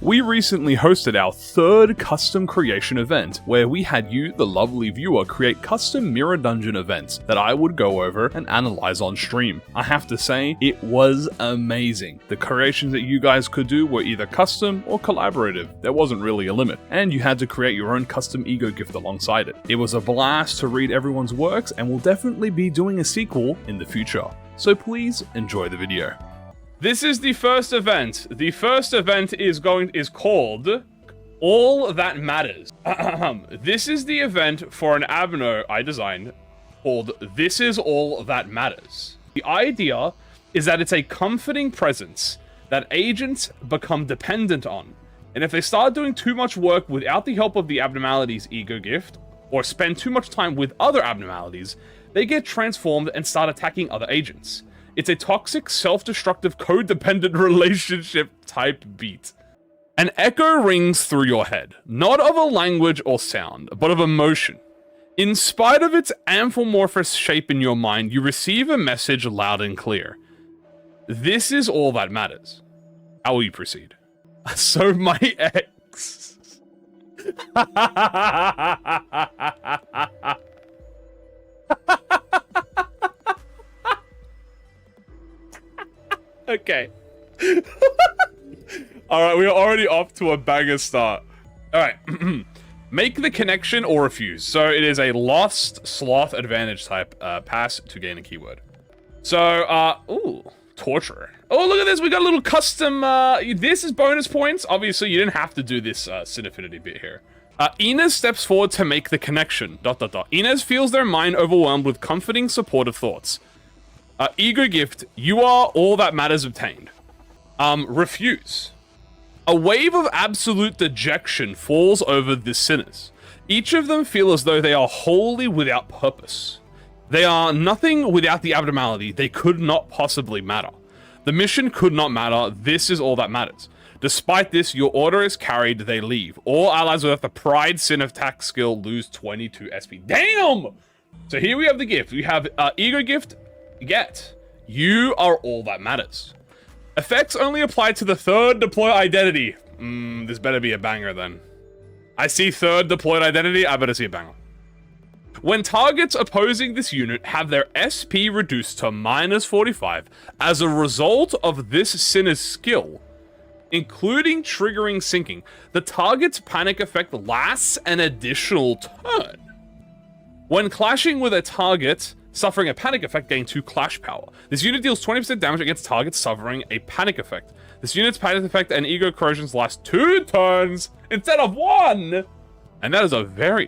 We recently hosted our third custom creation event, where we had you, the lovely viewer, create custom mirror dungeon events that I would go over and analyze on stream. I have to say, it was amazing. The creations that you guys could do were either custom or collaborative. There wasn't really a limit, and you had to create your own custom ego gift alongside it. It was a blast to read everyone's works, and we'll definitely be doing a sequel in the future. So please enjoy the video. This is the first event. The first event is called All That Matters. This is the event for an Abno I designed called This Is All That Matters. The idea is that it's a comforting presence that agents become dependent on. And if they start doing too much work without the help of the Abnormality's ego gift, or spend too much time with other abnormalities, they get transformed and start attacking other agents. It's a toxic, self-destructive, codependent relationship type beat. An echo rings through your head, not of a language or sound, but of emotion. In spite of its amorphous shape in your mind, you receive a message loud and clear. This is all that matters. How will you proceed? So my ex... Okay. Alright, we are already off to a banger start. Alright. Make the connection or refuse. So it is a lost sloth advantage type pass to gain a keyword. So, ooh, torturer. Oh, look at this. We got a little custom, this is bonus points. Obviously, you didn't have to do this Sin Affinity bit here. Inez steps forward to make the connection. ... Inez feels their mind overwhelmed with comforting, supportive thoughts. Ego gift, you are all that matters obtained. Refuse. A wave of absolute dejection falls over the sinners. Each of them feel as though they are wholly without purpose. They are nothing without the abnormality. They could not possibly matter. The mission could not matter. This is all that matters. Despite this, your order is carried. They leave. All allies without the pride sin of attack skill lose 22 SP. Damn! So here we have the gift. We have ego gift. Get. You are all that matters. Effects only apply to the third deploy identity. This better be a banger then. I see third deployed identity, I better see a banger. When targets opposing this unit have their SP reduced to -45 as a result of this sinner's skill, including triggering sinking, the target's panic effect lasts an additional turn. When clashing with a target suffering a panic effect, gain 2 clash power. This unit deals 20% damage against targets suffering a panic effect. This unit's panic effect and ego corrosions last 2 turns instead of 1. And that's a very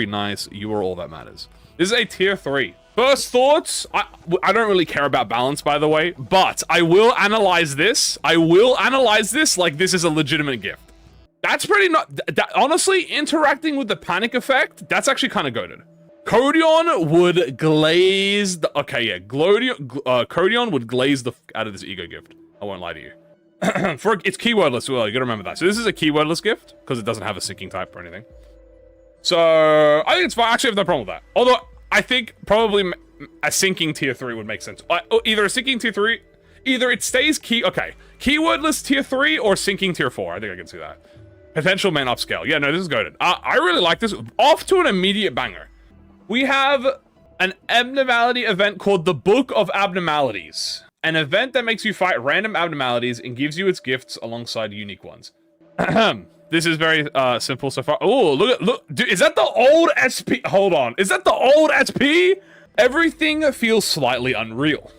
nice You Are All That Matters. This is a tier 3. First thoughts, I don't really care about balance, by the way, but I will analyze this. I will analyze this like this is a legitimate gift. That's pretty honestly, interacting with the panic effect, that's actually kind of goated. Codion would glaze the... Okay, yeah. Codion would glaze the out of this ego gift. I won't lie to you. It's keywordless. Well, you gotta remember that. So this is a keywordless gift, because it doesn't have a sinking type or anything. So, I think it's fine. Actually, I have no problem with that. Although, I think probably a sinking tier 3 would make sense. Either a sinking tier 3... Either it stays Okay. Keywordless tier 3 or sinking tier 4. I think I can see that. Potential main upscale. Yeah, no, this is goated. I really like this. Off to an immediate banger. We have an abnormality event called the Book of Abnormalities. An event that makes you fight random abnormalities and gives you its gifts alongside unique ones. This is very simple so far. Oh, look, dude, is that the old SP? Hold on, is that the old SP? Everything feels slightly unreal.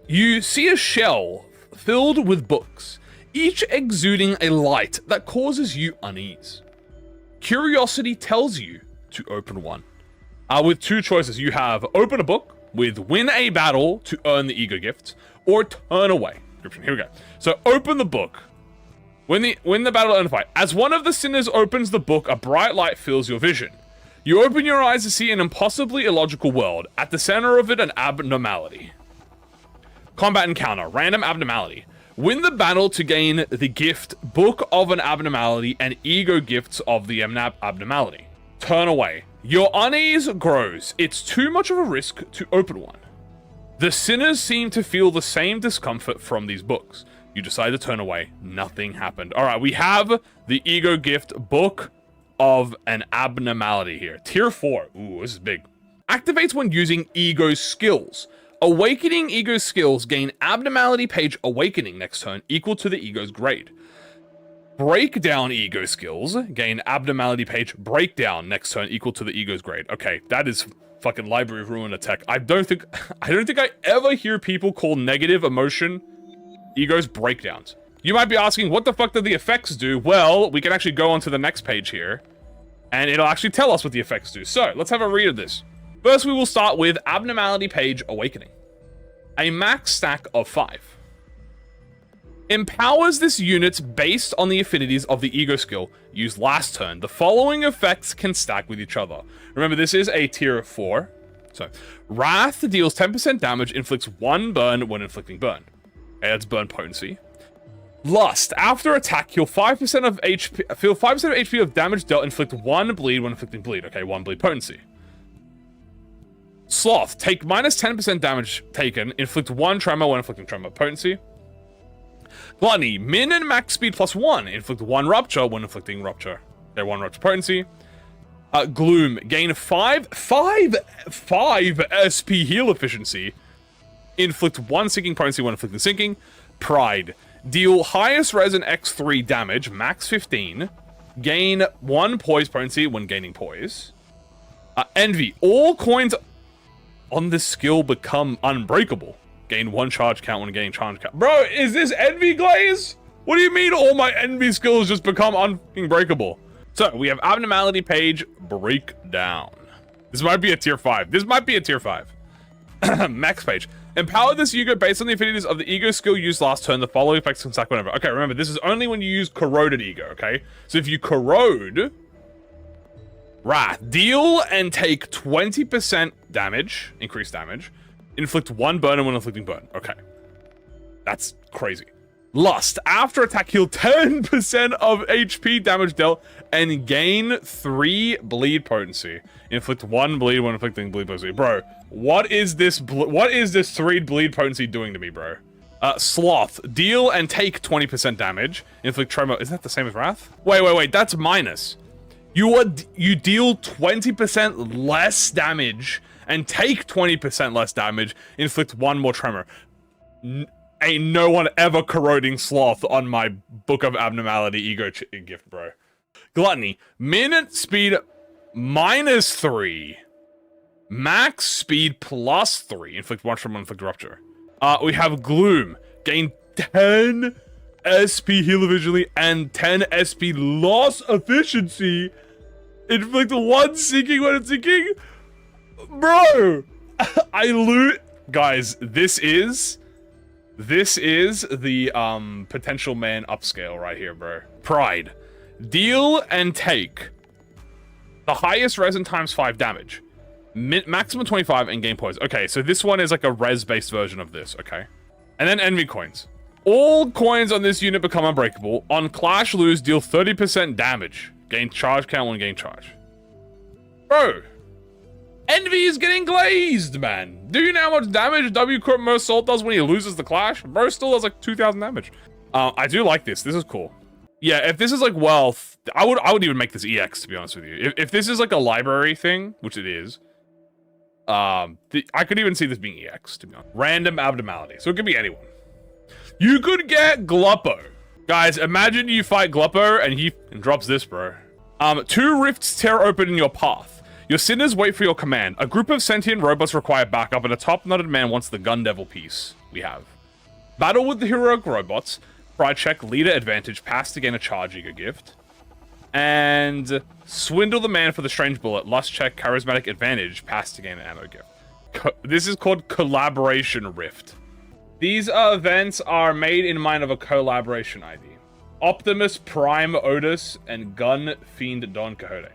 You see a shell filled with books, each exuding a light that causes you unease. Curiosity tells you to open one. With 2 choices, you have open a book with win a battle to earn the ego gift, or turn away. Here we go. So open the book. Win the battle to earn the fight. As one of the sinners opens the book, a bright light fills your vision. You open your eyes to see an impossibly illogical world. At the center of it, an abnormality. Combat encounter. Random abnormality. Win the battle to gain the gift, Book of an Abnormality, and ego gifts of the abnormality. Turn away. Your unease grows. It's too much of a risk to open one. The sinners seem to feel the same discomfort from these books. You decide to turn away. Nothing happened. All right, we have the Ego Gift Book of an Abnormality here. Tier 4. Ooh, this is big. Activates when using Ego skills. Awakening Ego skills gain Abnormality page Awakening next turn equal to the Ego's grade. Breakdown Ego skills gain Abnormality page Breakdown next turn equal to the Ego's grade. Okay, that is fucking Library of Ruin attack. I don't think I ever hear people call negative emotion Ego's breakdowns. You might be asking, what the fuck do the effects do? Well, we can actually go on to the next page here, and it'll actually tell us what the effects do. So, let's have a read of this. First, we will start with Abnormality page Awakening. A max stack of 5. Empowers this unit based on the affinities of the Ego skill used last turn. The following effects can stack with each other. Remember, this is a tier 4. So, Wrath deals 10% damage, inflicts 1 burn when inflicting burn. Adds burn potency. Lust. After attack, heal 5% of HP. Feel 5% of HP of damage dealt. Inflict 1 bleed when inflicting bleed. Okay, 1 bleed potency. Sloth. Take minus 10% damage taken. Inflict 1 tremor when inflicting tremor potency. Gluttony. Min and max speed plus 1. Inflict 1 rupture when inflicting rupture. Okay, 1 rupture potency. Gloom. Gain 5 SP heal efficiency. Inflict 1 sinking potency when inflicting sinking. Pride. Deal highest res and X3 damage, max 15. Gain 1 poise potency when gaining poise. Envy. All coins on this skill become unbreakable. Gain 1 charge count when gaining charge count. Bro, is this Envy Glaze? What do you mean all my Envy skills just become unbreakable? So, we have Abnormality page Breakdown. This might be a tier 5. This might be a tier 5. Max page. Empower this Ego based on the affinities of the Ego skill used last turn. The following effects can stack whenever. Okay, remember, this is only when you use Corroded Ego, okay? So if you corrode... Wrath. Deal and take 20% damage, increased damage. Inflict 1 burn when inflicting burn. Okay. That's crazy. Lust. After attack, heal 10% of HP damage dealt and gain 3 bleed potency. Inflict 1 bleed when inflicting bleed potency. Bro, what is this 3 bleed potency doing to me, bro? Sloth. Deal and take 20% damage. Inflict tremor. Isn't that the same as Wrath? Wait. That's minus. You deal 20% less damage and take 20% less damage. Inflict 1 more tremor. Ain't no one ever corroding Sloth on my Book of Abnormality Ego gift, bro. Gluttony. Min speed minus 3. Max speed plus 3. Inflict 1 tremor, inflict rupture. We have Gloom. Gain 10 SP heal efficiency and 10 SP loss efficiency. Inflict 1 sinking when it's sinking. Bro! I loot. Guys, this is the potential man upscale right here, bro. Pride. Deal and take the highest res and times 5 damage. Maximum 25 and gain poise. Okay, so this one is like a res-based version of this, okay? And then Envy coins. All coins on this unit become unbreakable. On Clash Lose, deal 30% damage. Gain charge count when gain charge. Bro. Envy is getting glazed, man. Do you know how much damage W Corp Most Salt does when he loses the Clash? Bro still does like 2,000 damage. I do like this. This is cool. Yeah, if this is like wealth, I would even make this EX, to be honest with you. If this is like a library thing, which it is, I could even see this being EX, to be honest. Random Abnormality. So it could be anyone. You could get Gluppo. Guys, imagine you fight Gluppo and he drops this, bro. 2 rifts tear open in your path. Your sinners wait for your command. A group of sentient robots require backup, and a top-knotted man wants the gun devil piece. We have. Battle with the heroic robots. Pride check, leader advantage, pass to gain a charge Ego gift. And swindle the man for the strange bullet. Lust check, charismatic advantage, pass to gain an ammo gift. This is called Collaboration Rift. These events are made in mind of a collaboration ID. Optimus Prime Otis and Gun Fiend Don Quixote.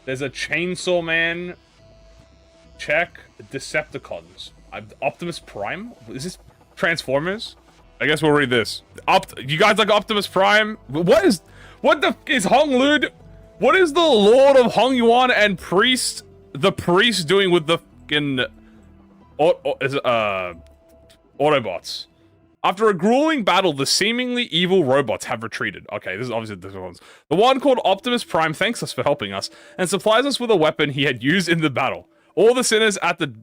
There's a Chainsaw Man. Check. Decepticons. Optimus Prime? Is this Transformers? I guess we'll read this. You guys like Optimus Prime? What the is Hong Lud? What is the Lord of Hong Yuan and the priest doing with the fucking Autobots? After a grueling battle, the seemingly evil robots have retreated. Okay, this is obviously the different ones. The one called Optimus Prime thanks us for helping us and supplies us with a weapon he had used in the battle. All the sinners at the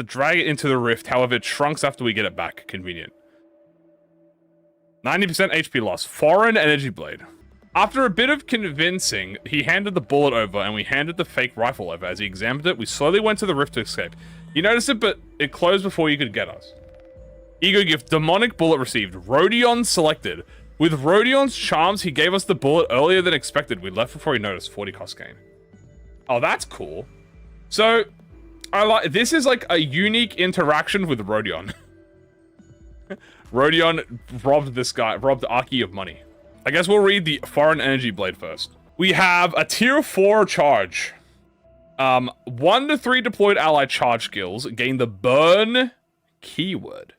drag it into the rift, however, it shrunks after we get it back. Convenient. 90% HP loss. Foreign energy blade. After a bit of convincing, he handed the bullet over and we handed the fake rifle over. As he examined it, we slowly went to the rift to escape. You noticed it, but it closed before you could get us. Ego gift. Demonic bullet received. Rodion selected. With Rodion's charms, he gave us the bullet earlier than expected. We left before he noticed. 40 cost gain. Oh, that's cool. So, I like this is like a unique interaction with Rodion. Rodion robbed Aki of money. I guess we'll read the foreign energy blade first. We have a tier 4 charge. 1 to 3 deployed allied charge skills gain the burn keyword.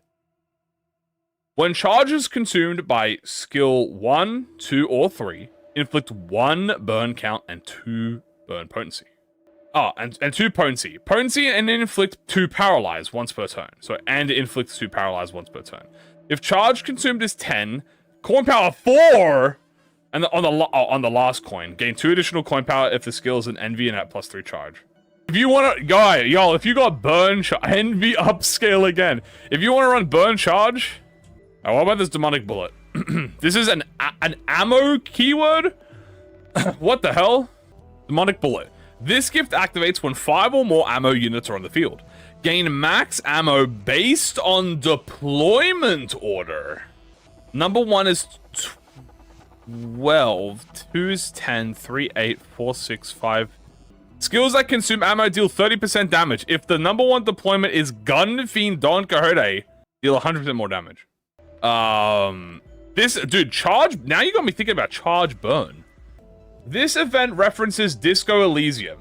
When charge is consumed by skill 1, 2, or 3, inflict 1 burn count and 2 burn potency. Oh, and 2 potency. Potency and inflict 2 paralyze once per turn. So, and inflict 2 paralyze once per turn. If charge consumed is 10, coin power 4! And on the last coin, gain 2 additional coin power if the skill is an envy and at +3 charge. If you want to, y'all, if you got burn envy upscale again. If you want to run burn charge, oh, what about this demonic bullet? This is an ammo keyword? What the hell? Demonic bullet. This gift activates when 5 or more ammo units are on the field. Gain max ammo based on deployment order. Number 1 is 12, 2 is 10, 3, 8, 4, 6, 5. Skills that consume ammo deal 30% damage. If the number 1 deployment is Gun Fiend Don Quixote, deal 100% more damage. This, dude, charge, now you got me thinking about charge burn. This event references Disco Elysium.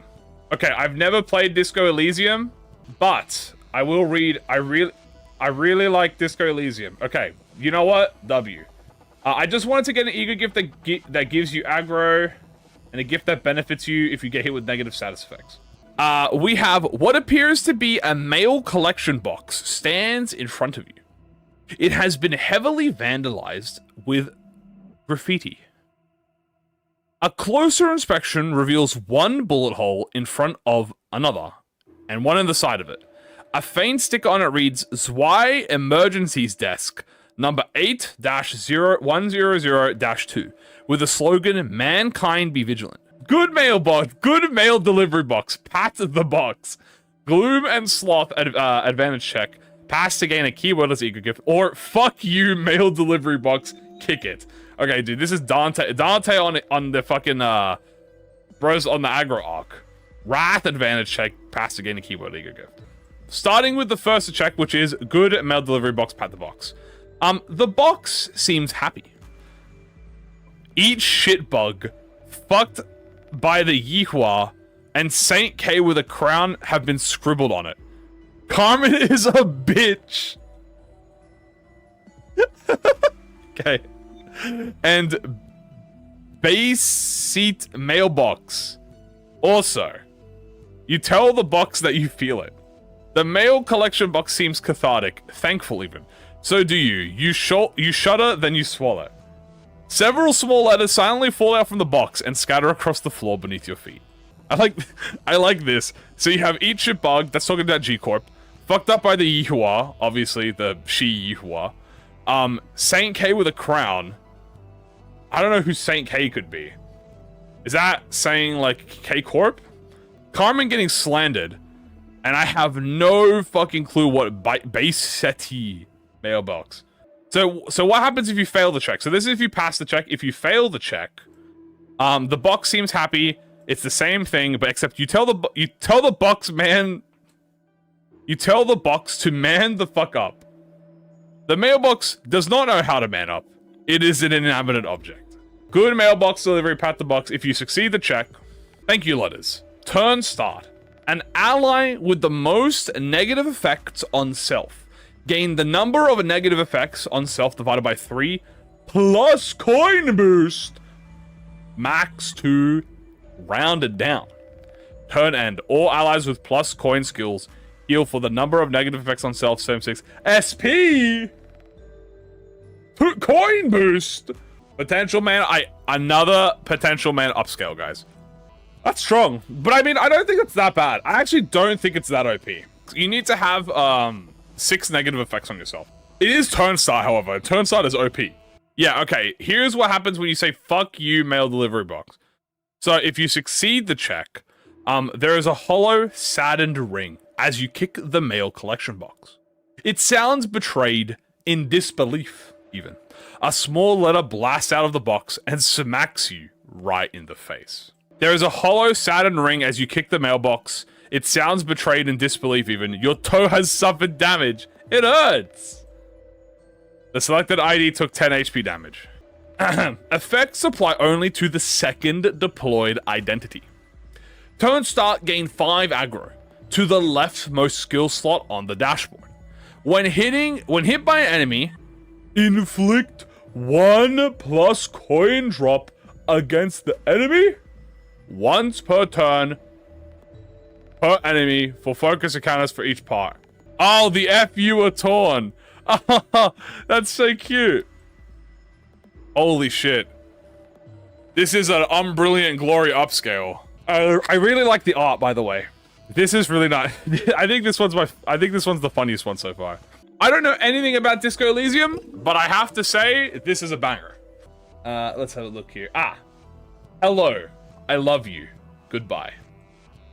Okay, I've never played Disco Elysium, but I will read, I really like Disco Elysium. Okay, you know what? W. I just wanted to get an ego gift that gives you aggro, and a gift that benefits you if you get hit with negative status effects. We have what appears to be a mail collection box stands in front of you. It has been heavily vandalized with graffiti. A closer inspection reveals 1 bullet hole in front of another, and 1 in the side of it. A faint sticker on it reads, Zwei Emergencies Desk, number 8-0100-2, with the slogan, Mankind Be Vigilant. Good mail box, good mail delivery box, pat the box. Gloom and Sloth advantage check, pass to gain a keyword as ego gift, or fuck you mail delivery box, kick it. Okay, dude, this is Dante on the fucking, bros on the aggro arc. Wrath advantage check, pass to gain a keyword ego gift. Starting with the first check, which is good mail delivery box, pat the box. The box seems happy. Eat shit bug, fucked by the Yihua, and Saint K with a crown have been scribbled on it. Carmen is a bitch. Okay. And base seat mailbox. Also, you tell the box that you feel it. The mail collection box seems cathartic, thankful even. So do you. You shudder, then you swallow. Several small letters silently fall out from the box and scatter across the floor beneath your feet. I like this. So you have Eat Shit Bug, that's talking about G-Corp. Fucked up by the Yihua, obviously the she Yihua. Saint K with a crown. I don't know who Saint K could be. Is that saying like K-Corp? Carmen getting slandered. And I have no fucking clue what base seti mailbox. So what happens if you fail the check? So this is if you pass the check. If you fail the check, the box seems happy. It's the same thing, but except you tell the box to man the fuck up. The mailbox does not know how to man up. It is an inanimate object. Good mailbox delivery, pat the box. If you succeed the check, thank you letters. Turn start. An ally with the most negative effects on self. Gain the number of negative effects on self divided by 3 plus coin boost. Max 2 rounded down. Turn end. All allies with plus coin skills heal for the number of negative effects on self, same 6. SP! Coin boost. Potential mana. Another potential mana upscale, guys. That's strong. But I mean, I don't think it's that bad. I actually don't think it's that OP. You need to have 6 negative effects on yourself. It is turn start, however. Turn start is OP. Yeah, okay. Here's what happens when you say, fuck you, mail delivery box. So if you succeed the check, there is a hollow, saddened ring as you kick the mail collection box. It sounds betrayed in disbelief, even. A small letter blasts out of the box and smacks you right in the face. There is a hollow, saddened ring as you kick the mailbox. It sounds betrayed in disbelief, even. Your toe has suffered damage. It hurts. The selected ID took 10 HP damage. Effects apply only to the second deployed identity. Turn start, gain 5 aggro to the leftmost skill slot on the dashboard. When hit by an enemy, inflict 1+ coin drop against the enemy once per turn per enemy for focus encounters for each part. Oh, the FU are torn. That's so cute. Holy shit. This is an Unbrilliant Glory upscale. I really like the art, by the way. This is really nice. I think this one's the funniest one so far. I don't know anything about Disco Elysium, but I have to say this is a banger. Let's have a look here. Hello. I love you. Goodbye.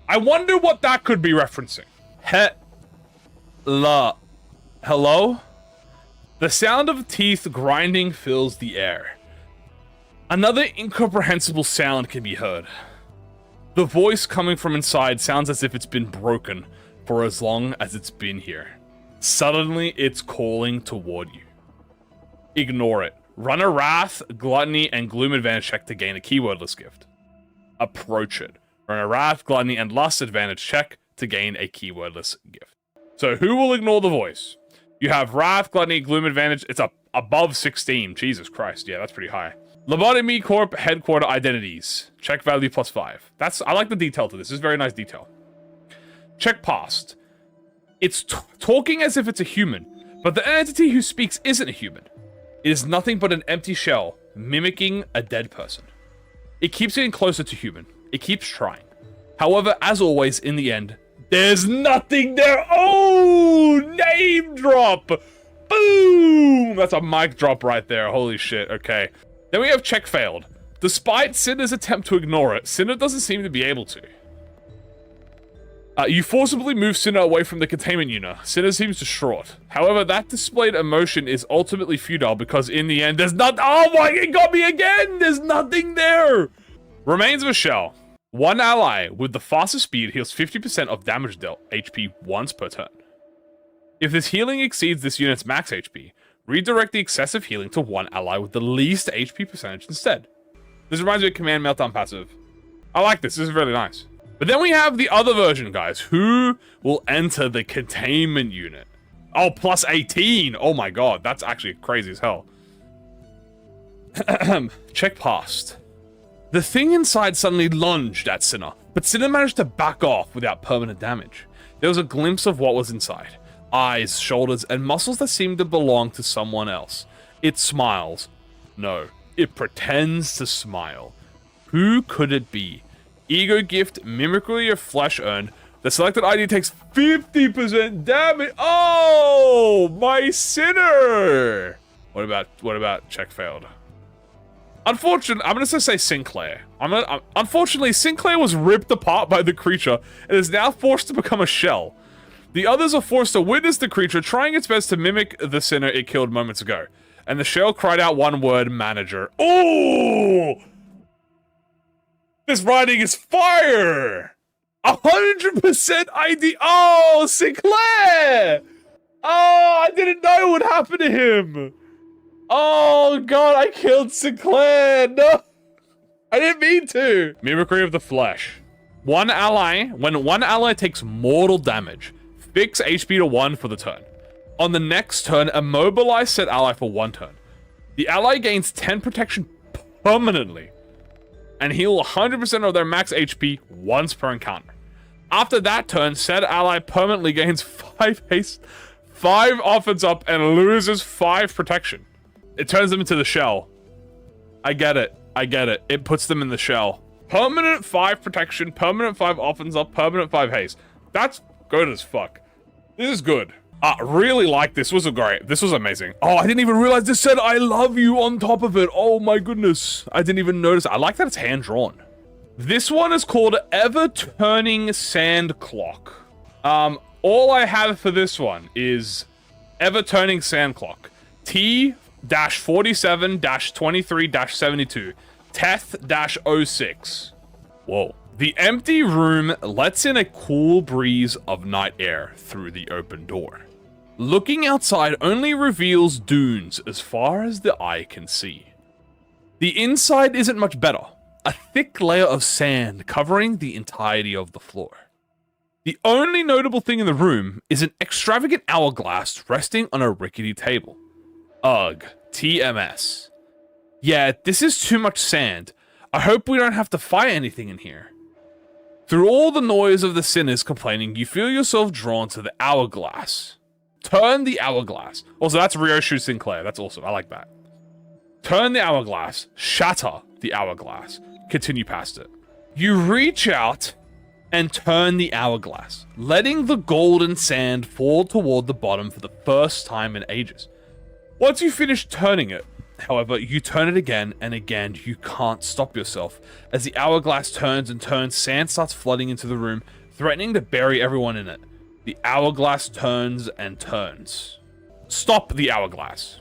I wonder what that could be referencing. Hello? The sound of teeth grinding fills the air. Another incomprehensible sound can be heard. The voice coming from inside sounds as if it's been broken for as long as it's been here. Suddenly, it's calling toward you. Ignore it. Run a Wrath, Gluttony, and Gloom advantage check to gain a keywordless gift. Approach it. Run a Wrath, Gluttony, and Lust advantage check to gain a keywordless gift. So who will ignore the voice? You have Wrath, Gluttony, Gloom advantage. It's above 16. Jesus Christ. Yeah, that's pretty high. Lobotomy Corp headquarter identities. Check value +5. I like the detail to this. This is very nice detail. Check past. It's talking as if it's a human, but the entity who speaks isn't a human. It is nothing but an empty shell, mimicking a dead person. It keeps getting closer to human. It keeps trying. However, as always, in the end, there's nothing there. Oh, name drop. Boom. That's a mic drop right there. Holy shit. Okay. Then we have check failed. Despite Cinder's attempt to ignore it, Cinder doesn't seem to be able to. You forcibly move Cinder away from the containment unit. Cinder seems distraught. However, that displayed emotion is ultimately futile because in the end, there's not- Oh my, it got me again! There's nothing there! Remains of a shell. One ally with the fastest speed heals 50% of damage dealt HP once per turn. If this healing exceeds this unit's max HP, redirect the excessive healing to one ally with the least HP percentage instead. This reminds me of Command Meltdown passive. I like this. This is really nice. But then we have the other version, guys. Who will enter the containment unit? Oh, plus 18. Oh my god. That's actually crazy as hell. Check past. The thing inside suddenly lunged at Cinna, but Cinna managed to back off without permanent damage. There was a glimpse of what was inside. Eyes, shoulders, and muscles that seemed to belong to someone else. It smiles. No, it pretends to smile. Who could it be? Ego gift, mimicry of flesh earned. The selected ID takes 50% damage. Oh, my sinner. What about check failed? Unfortunately, I'm gonna say Sinclair. Unfortunately, Sinclair was ripped apart by the creature and is now forced to become a shell. The others are forced to witness the creature trying its best to mimic the sinner it killed moments ago. And the shell cried out one word, manager. Oh! This writing is fire! 100% ID. Oh, Sinclair! Oh, I didn't know what happened to him. Oh god, I killed Sinclair. No, I didn't mean to. Mimicry of the flesh. When one ally takes mortal damage, fix HP to 1 for the turn. On the next turn, immobilize said ally for 1 turn. The ally gains 10 protection permanently and heal 100% of their max HP once per encounter. After that turn, said ally permanently gains 5 haste, 5 offense up, and loses 5 protection. It turns them into the shell. I get it. I get it. It puts them in the shell. Permanent 5 protection, permanent 5 offense up, permanent 5 haste. That's good as fuck. This is good. I really like this. Was great. This was amazing. Oh, I didn't even realize this said I love you on top of it. Oh my goodness. I didn't even notice. I like that it's hand-drawn. This one is called Ever-Turning Sand Clock. All I have for this one is Ever-Turning Sand Clock. T-47-23-72. Teth-06. Whoa. The empty room lets in a cool breeze of night air through the open door. Looking outside only reveals dunes as far as the eye can see. The inside isn't much better. A thick layer of sand covering the entirety of the floor. The only notable thing in the room is an extravagant hourglass resting on a rickety table. Ugh, TMS. Yeah, this is too much sand. I hope we don't have to fight anything in here. Through all the noise of the sinners complaining, you feel yourself drawn to the hourglass. Turn the hourglass. Also, that's Ryoshu Sinclair. That's awesome. I like that. Turn the hourglass. Shatter the hourglass. Continue past it. You reach out and turn the hourglass, letting the golden sand fall toward the bottom for the first time in ages. Once you finish turning it, however, you turn it again and again. You can't stop yourself. As the hourglass turns and turns, sand starts flooding into the room, threatening to bury everyone in it. The hourglass turns and turns. Stop the hourglass.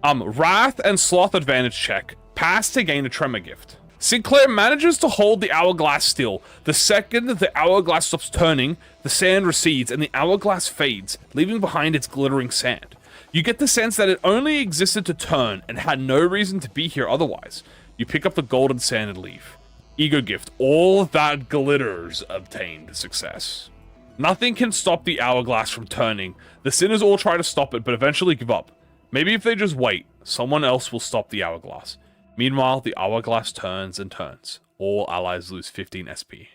Wrath and Sloth advantage check. Pass to gain a tremor gift. Sinclair manages to hold the hourglass still. The second the hourglass stops turning, the sand recedes and the hourglass fades, leaving behind its glittering sand. You get the sense that it only existed to turn and had no reason to be here otherwise. You pick up the golden sand and leave. Ego gift. All that glitters obtained success. Nothing can stop the hourglass from turning. The sinners all try to stop it, but eventually give up. Maybe if they just wait, someone else will stop the hourglass. Meanwhile, the hourglass turns and turns. All allies lose 15 SP.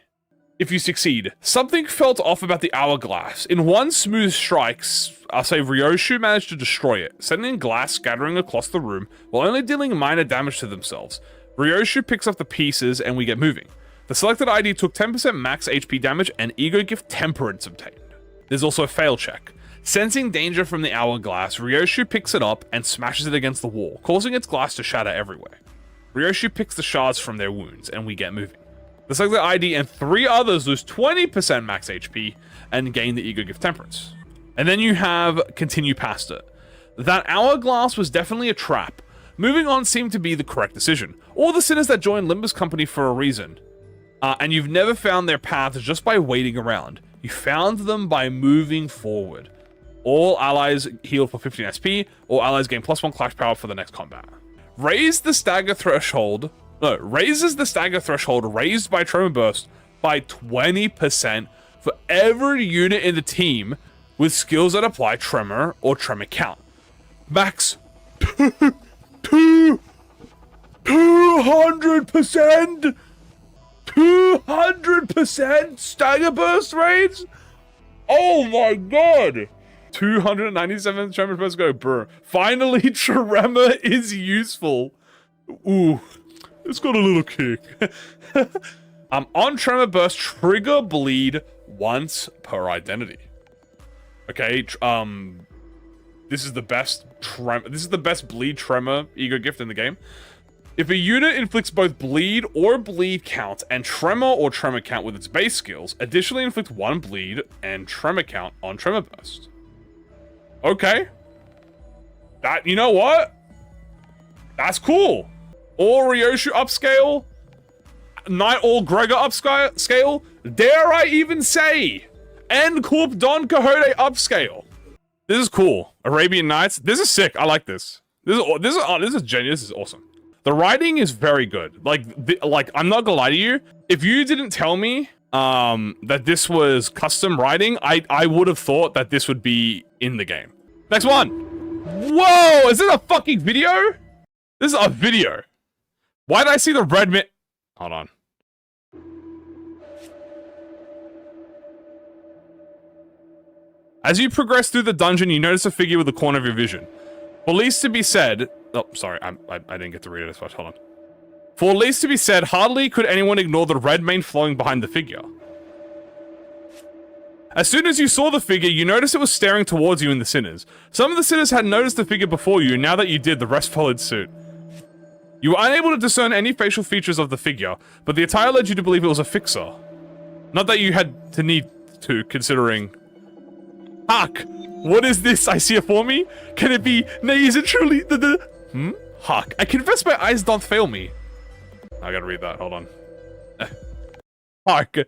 If you succeed, something felt off about the hourglass. In one smooth strike, I'll say Ryoshu managed to destroy it, sending glass scattering across the room while only dealing minor damage to themselves. Ryoshu picks up the pieces and we get moving. The selected ID took 10% max HP damage and Ego Gift Temperance obtained. There's also a fail check. Sensing danger from the hourglass, Ryoshu picks it up and smashes it against the wall, causing its glass to shatter everywhere. Ryoshu picks the shards from their wounds and we get moving. The selected ID and 3 others lose 20% max HP and gain the Ego Gift Temperance. And then you have continue past it. That hourglass was definitely a trap. Moving on seemed to be the correct decision. All the sinners that joined Limbus company for a reason. And you've never found their paths just by waiting around. You found them by moving forward. All allies heal for 15 SP. All allies gain +1 clash power for the next combat. Raises the stagger threshold raised by Tremor Burst by 20% for every unit in the team with skills that apply Tremor or Tremor Count. Max 200%! 200% stagger burst rates? Oh my god! 297 tremor burst go, brr. Finally, tremor is useful. Ooh, it's got a little kick. On tremor burst, trigger bleed once per identity. Okay, this is the best bleed tremor ego gift in the game. If a unit inflicts both bleed or bleed count and tremor or tremor count with its base skills, additionally inflict 1 bleed and tremor count on tremor burst. Okay. That, you know what? That's cool. All Ryoshu upscale. Night All Gregor upscale. Dare I even say? And Corp Don Quixote upscale. This is cool. Arabian Nights. This is sick. I like this. This is genuine. This is awesome. The writing is very good. Like I'm not gonna lie to you. If you didn't tell me that this was custom writing, I would have thought that this would be in the game. Next one. Whoa! Is this a fucking video? This is a video. Why did I see the red mitt? Hold on. As you progress through the dungeon, you notice a figure with the corner of your vision. For least to be said... Oh, sorry, I didn't get to read it as much. Hold on. For least to be said, hardly could anyone ignore the red mane flowing behind the figure. As soon as you saw the figure, you noticed it was staring towards you in the sinners. Some of the sinners had noticed the figure before you, and now that you did, the rest followed suit. You were unable to discern any facial features of the figure, but the attire led you to believe it was a fixer. Not that you had to need to, considering... Hark! What is this I see afore me? Can it be? Nay, is it truly the... Hark! I confess my eyes doth fail me. I gotta read that, hold on. Hark!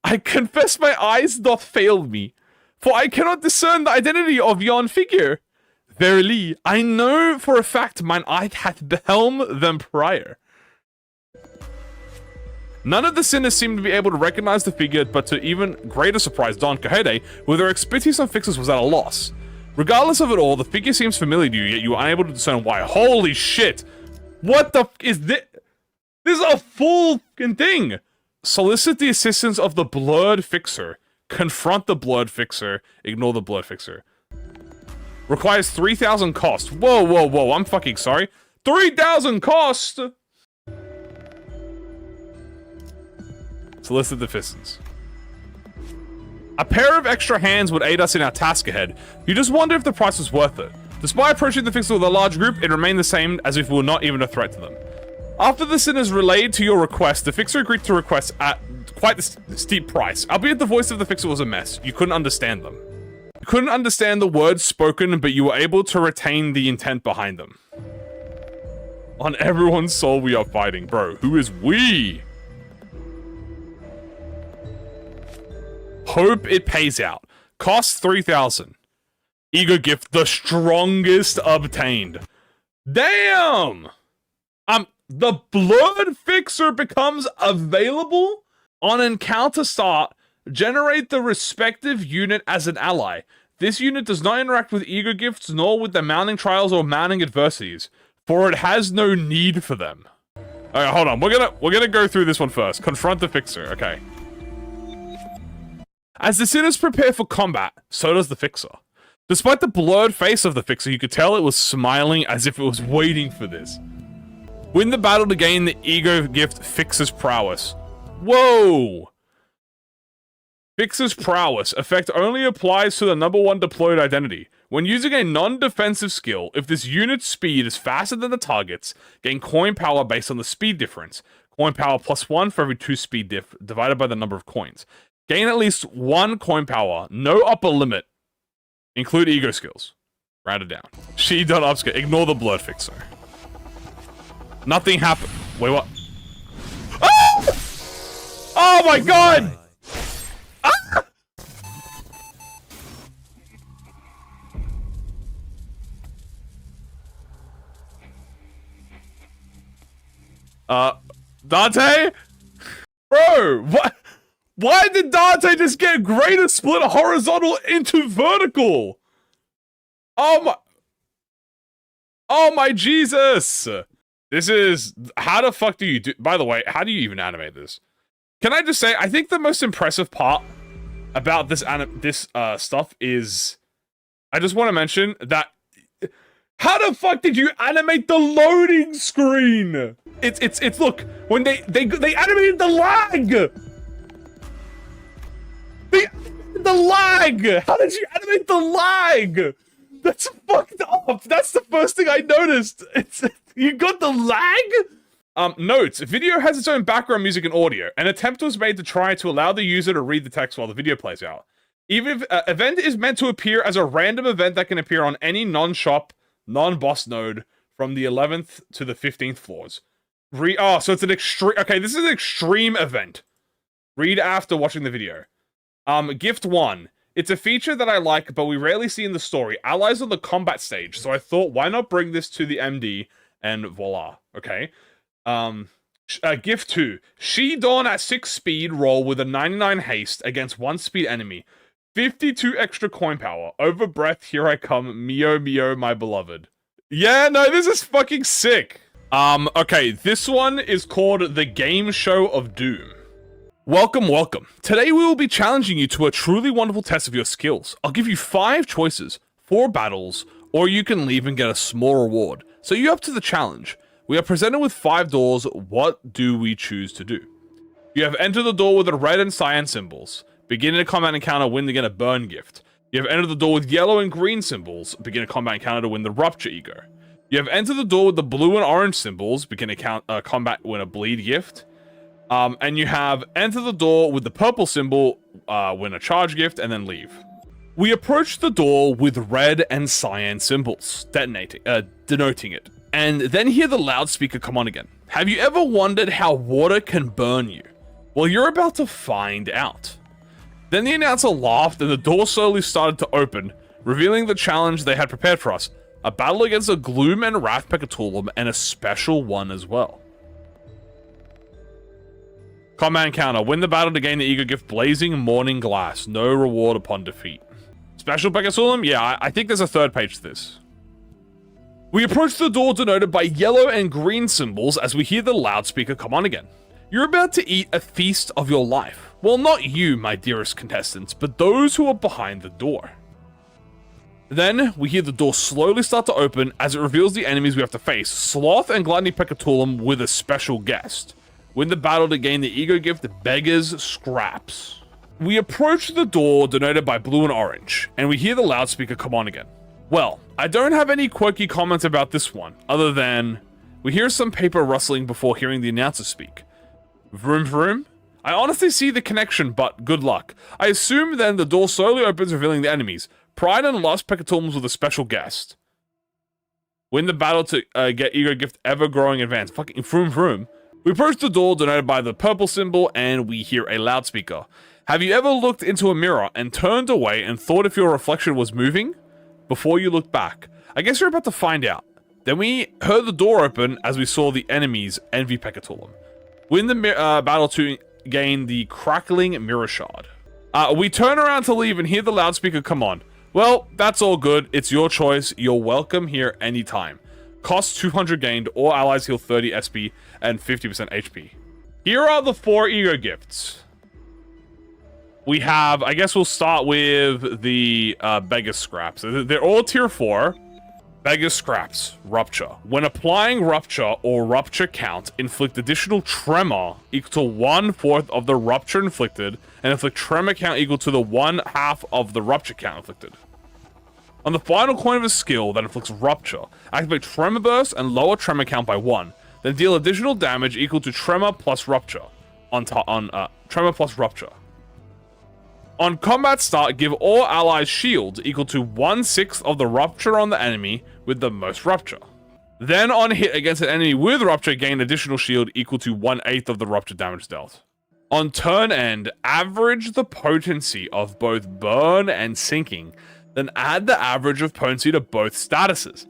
I confess my eyes doth fail me, for I cannot discern the identity of yon figure. Verily, I know for a fact mine eye hath beheld them prior. None of the sinners seemed to be able to recognize the figure, but to even greater surprise, Don Kahede, with their expertise on fixers, was at a loss. Regardless of it all, the figure seems familiar to you, yet you are unable to discern why. Holy shit! What the f is this? This is a full fucking thing! Solicit the assistance of the blurred fixer. Confront the blurred fixer. Ignore the blurred fixer. Requires 3,000 cost. Whoa, whoa, whoa, I'm fucking sorry. 3,000 cost! Solicit the assistance. A pair of extra hands would aid us in our task ahead. You just wonder if the price was worth it. Despite approaching the fixer with a large group, it remained the same as if we were not even a threat to them. After the sinners relayed to your request, the fixer agreed to request at quite a steep price. Albeit the voice of the fixer was a mess, you couldn't understand them. You couldn't understand the words spoken, but you were able to retain the intent behind them. On everyone's soul we are fighting. Bro, who is we? Hope it pays out. Cost 3,000. Ego gift, the strongest obtained. Damn! The blurred fixer becomes available on encounter start. Generate the respective unit as an ally. This unit does not interact with ego gifts nor with the mounting trials or mounting adversities, for it has no need for them. Alright, hold on. We're gonna go through this one first. Confront the fixer. Okay. As the sinners prepare for combat, so does the fixer. Despite the blurred face of the fixer, you could tell it was smiling as if it was waiting for this. Win the battle to gain the ego gift Fixer's Prowess. Whoa! Fixer's Prowess. Effect only applies to the #1 deployed identity. When using a non-defensive skill, if this unit's speed is faster than the target's, gain coin power based on the speed difference. Coin power +1 for every 2 speed diff, divided by the number of coins. Gain at least 1 coin power. No upper limit. Include ego skills. Rounded down. She done upscale. Ignore the blurred fixer. Nothing happened. Wait, what? Ah! Oh my god! Ah! Dante? Bro, what? Why did Dante just get greater split horizontal into vertical? Oh my Jesus! This is... How the fuck do you do... By the way, how do you even animate this? Can I just say, I think the most impressive part about this stuff is... I just want to mention that... How the fuck did you animate the loading screen? It's look, when they animated the lag! The lag! How did you animate the lag? That's fucked up. That's the first thing I noticed. You got the lag? Notes. Video has its own background music and audio. An attempt was made to try to allow the user to read the text while the video plays out. Even if event is meant to appear as a random event that can appear on any non-shop, non-boss node from the 11th to the 15th floors. So it's an extreme... Okay, this is an extreme event. Read after watching the video. Gift 1. It's a feature that I like, but we rarely see in the story. Allies on the combat stage, so I thought, why not bring this to the MD, and voila. Okay. Gift 2. She Dawn at 6 speed roll with a 99 haste against 1 speed enemy. 52 extra coin power. Over breath, here I come. Mio, Mio, my beloved. Yeah, no, this is fucking sick. Okay, this one is called The Game Show of Doom. Welcome, welcome. Today we will be challenging you to a truly wonderful test of your skills. I'll give you 5 choices, 4 battles, or you can leave and get a small reward. So you're up to the challenge. We are presented with 5 doors. What do we choose to do? You have entered the door with the red and cyan symbols. Begin a combat encounter, win to get a burn gift. You have entered the door with yellow and green symbols. Begin a combat encounter to win the rupture ego. You have entered the door with the blue and orange symbols. Begin a combat, win a bleed gift. And you have entered the door with the purple symbol, win a charge gift, and then leave. We approach the door with red and cyan symbols, denoting it. And then hear the loudspeaker come on again. Have you ever wondered how water can burn you? Well, you're about to find out. Then the announcer laughed and the door slowly started to open, revealing the challenge they had prepared for us. A battle against a Gloom and Wrath Pecatulum, and a special one as well. Combat encounter. Win the battle to gain the ego gift Blazing Morning Glass. No reward upon defeat. Special Pecatulum? Yeah, I think there's a third page to this. We approach the door denoted by yellow and green symbols as we hear the loudspeaker come on again. You're about to eat a feast of your life. Well, not you, my dearest contestants, but those who are behind the door. Then, we hear the door slowly start to open as it reveals the enemies we have to face. Sloth and Gluttony Pecatulum with a special guest. Win the battle to gain the ego gift, Beggar's Scraps. We approach the door denoted by blue and orange, and we hear the loudspeaker come on again. Well, I don't have any quirky comments about this one, other than we hear some paper rustling before hearing the announcer speak. Vroom vroom? I honestly see the connection, but good luck. I assume then the door slowly opens, revealing the enemies. Pride and Lust Pecatulums with a special guest. Win the battle to get ego gift ever-growing advance. Fucking vroom vroom. We approach the door denoted by the purple symbol, and we hear a loudspeaker. Have you ever looked into a mirror and turned away and thought if your reflection was moving? Before you looked back. I guess you're about to find out. Then we heard the door open as we saw the enemies Envy Pecatulum. Win the battle to gain the Crackling Mirror Shard. We turn around to leave and hear the loudspeaker come on. Well, that's all good. It's your choice. You're welcome here anytime. Cost 200 gained. All allies heal 30 SP and 50% HP. Here are the 4 ego gifts. We have, I guess we'll start with the Beggar Scraps. They're all tier 4. Beggar Scraps, Rupture. When applying Rupture or Rupture count, inflict additional tremor equal to 1/4 of the Rupture inflicted, and inflict tremor count equal to the 1/2 of the Rupture count inflicted. On the final coin of a skill that inflicts Rupture, activate Tremor Burst and lower tremor count by 1. Then deal additional damage equal to Tremor plus Rupture. Tremor plus Rupture. On combat start, give all allies shields equal to 1/6 of the Rupture on the enemy with the most Rupture. Then on hit against an enemy with Rupture, gain additional shield equal to 1/8 of the Rupture damage dealt. On turn end, average the potency of both Burn and Sinking, then add the average of potency to both statuses.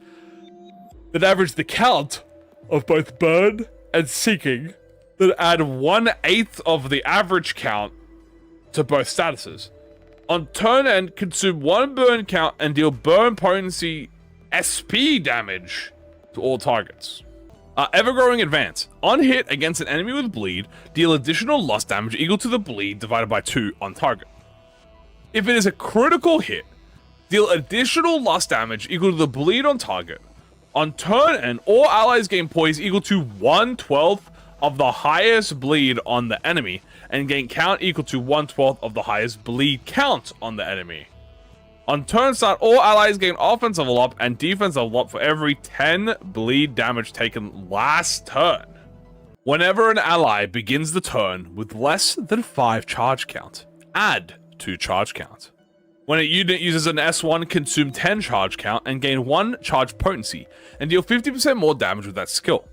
Then average the count of both Burn and Sinking, then add 1/8 of the average count to both statuses. On turn end, consume 1 burn count and deal burn potency SP damage to all targets. Ever-growing advance. On hit against an enemy with bleed, deal additional loss damage equal to the bleed divided by 2 on target. If it is a critical hit, deal additional loss damage equal to the bleed on target. On turn end, all allies gain poise equal to 1/12 of the highest bleed on the enemy, and gain count equal to 1/12 of the highest bleed count on the enemy. On turn start, all allies gain offensive level up and defensive level up for every 10 bleed damage taken last turn. Whenever an ally begins the turn with less than 5 charge count, add 2 charge count. When a unit uses an S1, consume 10 charge count and gain 1 charge potency, and deal 50% more damage with that skill.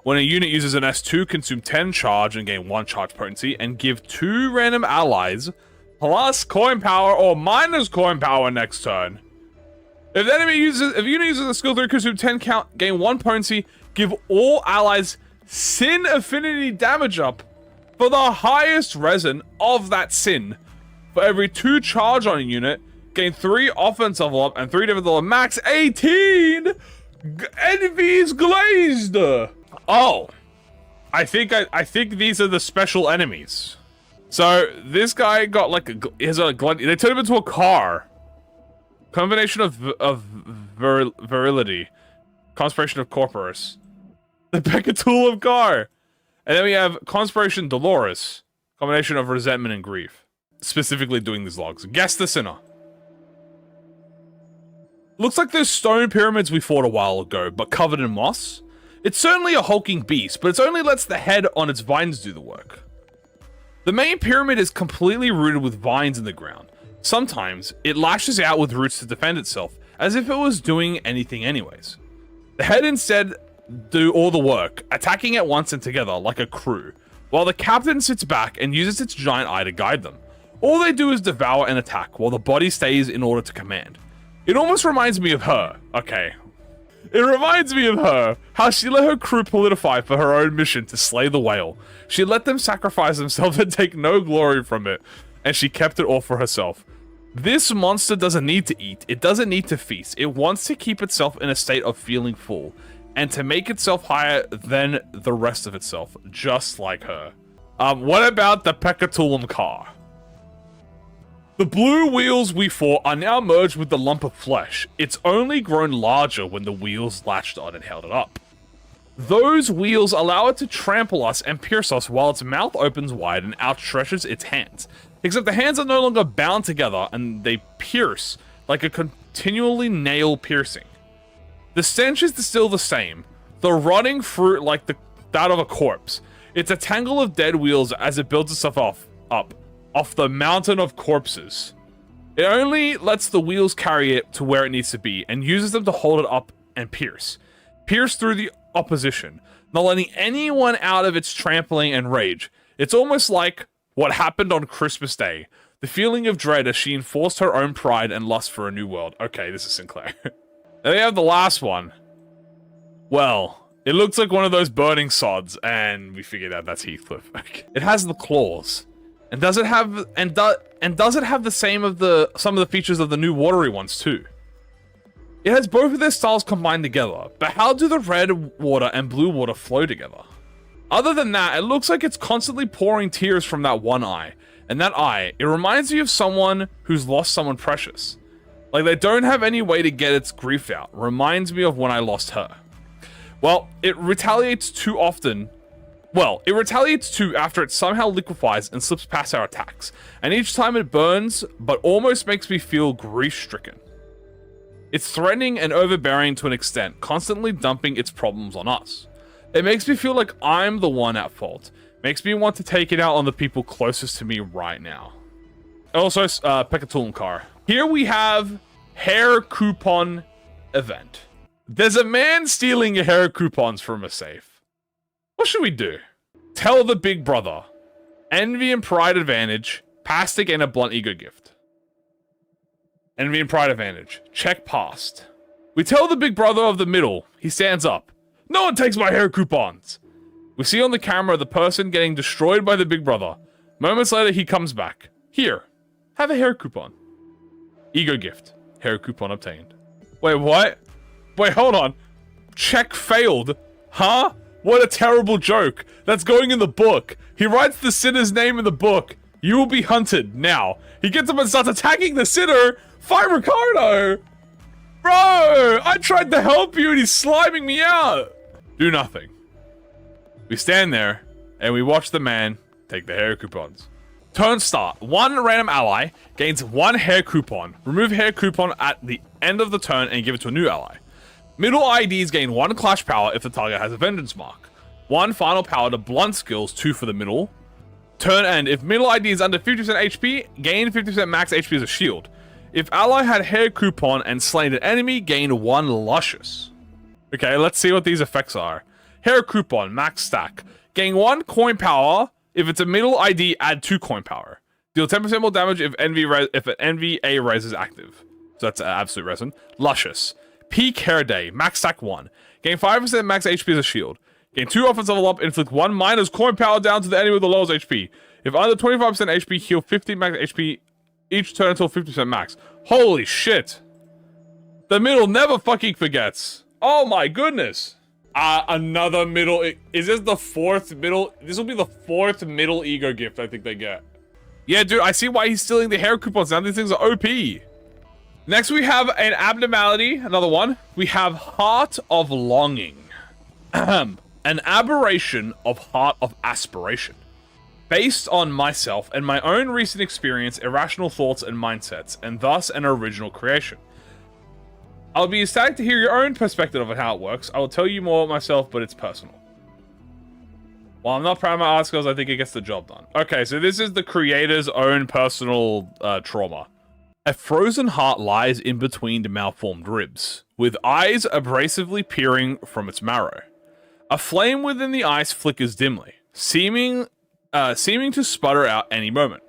When a unit uses an S2, consume 10 charge and gain 1 charge potency, and give 2 random allies plus coin power or minus coin power next turn. If unit uses a skill 3, consume 10 count, gain 1 potency, give all allies Sin affinity damage up for the highest resin of that Sin. For every 2 charge on a unit, gain 3 offense level up and 3 defense level up. Max 18! Enemies glazed! Oh, I think these are the special enemies. So this guy got like they turned him into a car. Combination of Virility, Conspiration of Corporus, the Pecatool of Gar, and then we have Conspiration Dolores, combination of resentment and grief. Specifically doing these logs. Guess the sinner. Looks like those stone pyramids we fought a while ago, but covered in moss. It's certainly a hulking beast, but it only lets the head on its vines do the work. The main pyramid is completely rooted with vines in the ground. Sometimes, it lashes out with roots to defend itself, as if it was doing anything anyways. The head instead do all the work, attacking at once and together like a crew, while the captain sits back and uses its giant eye to guide them. All they do is devour and attack, while the body stays in order to command. It almost reminds me of her. Okay. It reminds me of her, how she let her crew politify for her own mission to slay the whale. She let them sacrifice themselves and take no glory from it, and she kept it all for herself. This monster doesn't need to eat, it doesn't need to feast, it wants to keep itself in a state of feeling full, and to make itself higher than the rest of itself, just like her. What about the Pecatulum car? The blue wheels we fought are now merged with the lump of flesh. It's only grown larger when the wheels latched on and held it up. Those wheels allow it to trample us and pierce us while its mouth opens wide and outstretches its hands. Except the hands are no longer bound together and they pierce like a continually nail piercing. The stench is still the same, the rotting fruit like that of a corpse. It's a tangle of dead wheels as it builds itself up off the mountain of corpses. It only lets the wheels carry it to where it needs to be and uses them to hold it up and pierce. Pierce through the opposition, not letting anyone out of its trampling and rage. It's almost like what happened on Christmas Day. The feeling of dread as she enforced her own pride and lust for a new world. Okay, this is Sinclair. Then we have the last one. Well, it looks like one of those burning sods, and we figured out that's Heathcliff. It has the claws. And does it have the same of some of the features of the new watery ones too? It has both of their styles combined together, but how do the red water and blue water flow together? Other than that, it looks like it's constantly pouring tears from that one eye. And that eye, it reminds me of someone who's lost someone precious. Like they don't have any way to get its grief out. Reminds me of when I lost her. Well, it retaliates too often. Well, it retaliates too after it somehow liquefies and slips past our attacks. And each time it burns, but almost makes me feel grief-stricken. It's threatening and overbearing to an extent, constantly dumping its problems on us. It makes me feel like I'm the one at fault. Makes me want to take it out on the people closest to me right now. Also, Pecatulum car. Here we have hair coupon event. There's a man stealing your hair coupons from a safe. What should we do? Tell the big brother. Envy and pride advantage. Past again a blunt ego gift. Envy and pride advantage. Check past. We tell the big brother of the middle. He stands up. No one takes my hair coupons. We see on the camera the person getting destroyed by the big brother. Moments later he comes back. Here. Have a hair coupon. Ego gift. Hair coupon obtained. Wait, what? Wait, hold on. Check failed. Huh? What a terrible joke. That's going in the book. He writes the sinner's name in the book. You will be hunted. Now. He gets up and starts attacking the sinner. Fight Ricardo. Bro, I tried to help you and he's sliming me out. Do nothing. We stand there and we watch the man take the hair coupons. Turn start. One random ally gains one hair coupon. Remove hair coupon at the end of the turn and give it to a new ally. Middle IDs gain 1 clash power if the target has a vengeance mark. 1 final power to blunt skills, 2 for the middle. Turn end. If middle ID is under 50% HP, gain 50% max HP as a shield. If ally had hair coupon and slain an enemy, gain 1 luscious. Okay, let's see what these effects are. Hair coupon, max stack. Gain 1 coin power. If it's a middle ID, add 2 coin power. Deal 10% more damage if an NVA res is active. So that's absolute resin. Luscious. Peak hair day, max stack 1. Gain 5% max HP as a shield. Gain 2 offense level up, inflict 1 minus coin power down to the enemy with the lowest HP. If under 25% HP, heal 50 max HP each turn until 50% max. Holy shit. The middle never fucking forgets. Oh my goodness. Another middle. Is this the 4th middle? This will be the 4th middle ego gift I think they get. Yeah, dude, I see why he's stealing the hair coupons now. These things are OP. These Next, we have an abnormality, another one. We have Heart of Longing. An aberration of Heart of Aspiration. Based on myself and my own recent experience, irrational thoughts and mindsets, and thus an original creation. I'll be ecstatic to hear your own perspective on how it works. I will tell you more myself, but it's personal. While I'm not proud of my art skills, I think it gets the job done. Okay, so this is the creator's own personal trauma. A frozen heart lies in between the malformed ribs, with eyes abrasively peering from its marrow. A flame within the ice flickers dimly, seeming to sputter out any moment.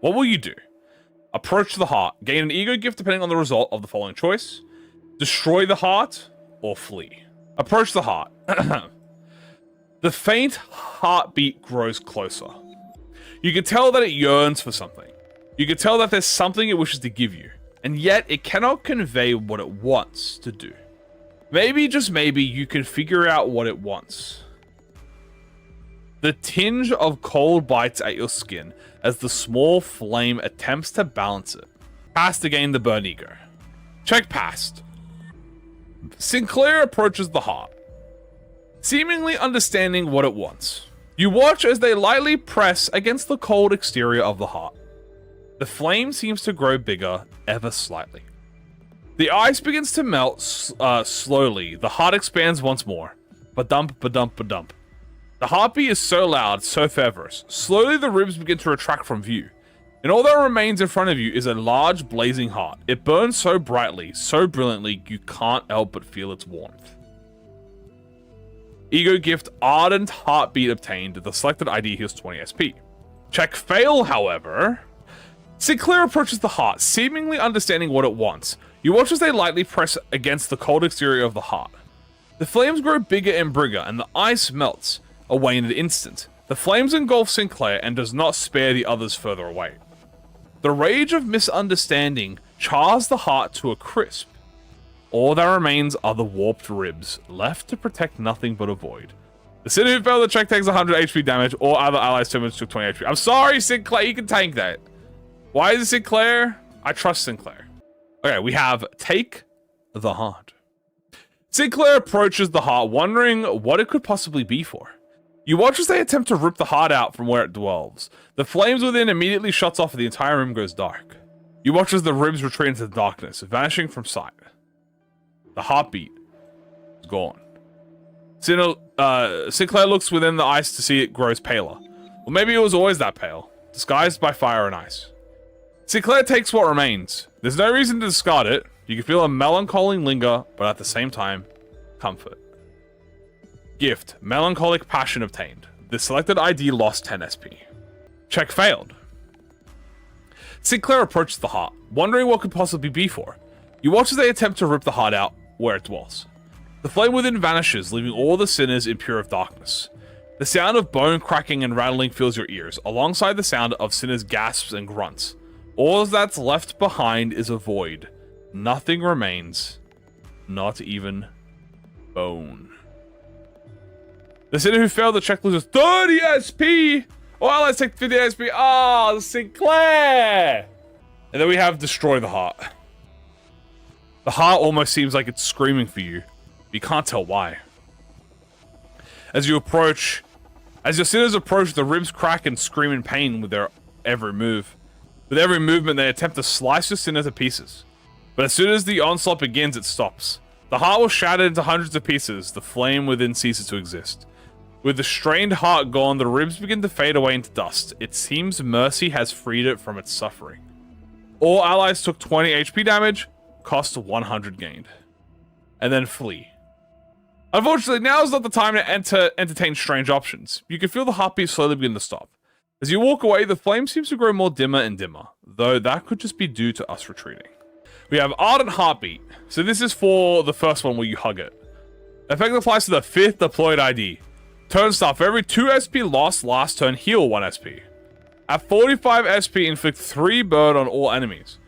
What will you do? Approach the heart. Gain an ego gift depending on the result of the following choice. Destroy the heart, or flee. Approach the heart. The faint heartbeat grows closer. You can tell that it yearns for something. You can tell that there's something it wishes to give you, and yet it cannot convey what it wants to do. Maybe, just maybe, you can figure out what it wants. The tinge of cold bites at your skin as the small flame attempts to balance it. Pass to gain the burn ego. Check past. Sinclair approaches the heart, seemingly understanding what it wants. You watch as they lightly press against the cold exterior of the heart. The flame seems to grow bigger, ever slightly. The ice begins to melt slowly. The heart expands once more. Ba-dump, ba-dump, ba-dump. The heartbeat is so loud, so fervorous. Slowly the ribs begin to retract from view. And all that remains in front of you is a large blazing heart. It burns so brightly, so brilliantly, you can't help but feel its warmth. Ego gift, Ardent Heartbeat obtained. The selected ID heals 20 SP. Check fail, however. Sinclair approaches the heart, seemingly understanding what it wants. You watch as they lightly press against the cold exterior of the heart. The flames grow bigger and bigger, and the ice melts away in an instant. The flames engulf Sinclair and does not spare the others further away. The rage of misunderstanding chars the heart to a crisp. All that remains are the warped ribs, left to protect nothing but a void. The sinner who failed the check takes 100 HP damage, or other allies took 20 HP. I'm sorry, Sinclair, you can tank that. Why is it Sinclair? I trust Sinclair. Okay, we have Take the Heart. Sinclair approaches the heart, wondering what it could possibly be for. You watch as they attempt to rip the heart out from where it dwells. The flames within immediately shuts off and the entire room goes dark. You watch as the ribs retreat into the darkness, vanishing from sight. The heartbeat is gone. Sinclair looks within the ice to see it grows paler. Well, maybe it was always that pale, disguised by fire and ice. Sinclair takes what remains. There's no reason to discard it. You can feel a melancholy linger, but at the same time, comfort. Gift, Melancholic Passion obtained. The selected ID lost 10 SP. Check failed. Sinclair approaches the heart, wondering what could possibly be for. You watch as they attempt to rip the heart out where it dwells. The flame within vanishes, leaving all the sinners in pure of darkness. The sound of bone cracking and rattling fills your ears, alongside the sound of sinners' gasps and grunts. All that's left behind is a void. Nothing remains. Not even bone. The sinner who failed the check loses 30 SP! Oh, allies take 50 SP. Oh, Sinclair! And then we have Destroy the Heart. The heart almost seems like it's screaming for you. But you can't tell why. As your sinners approach, the ribs crack and scream in pain with their every move. With every movement, they attempt to slice your sinner to pieces. But as soon as the onslaught begins, it stops. The heart will shatter into hundreds of pieces. The flame within ceases to exist. With the strained heart gone, the ribs begin to fade away into dust. It seems mercy has freed it from its suffering. All allies took 20 HP damage, cost 100 gained. And then flee. Unfortunately, now is not the time to entertain strange options. You can feel the heartbeat slowly begin to stop. As you walk away, the flame seems to grow more dimmer and dimmer, though that could just be due to us retreating. We have Ardent Heartbeat. So this is for the first one where you hug it. Effect applies to the 5th deployed ID. Turn start. For every 2 SP lost last turn, heal 1 SP. At 45 SP, inflict 3 burn on all enemies.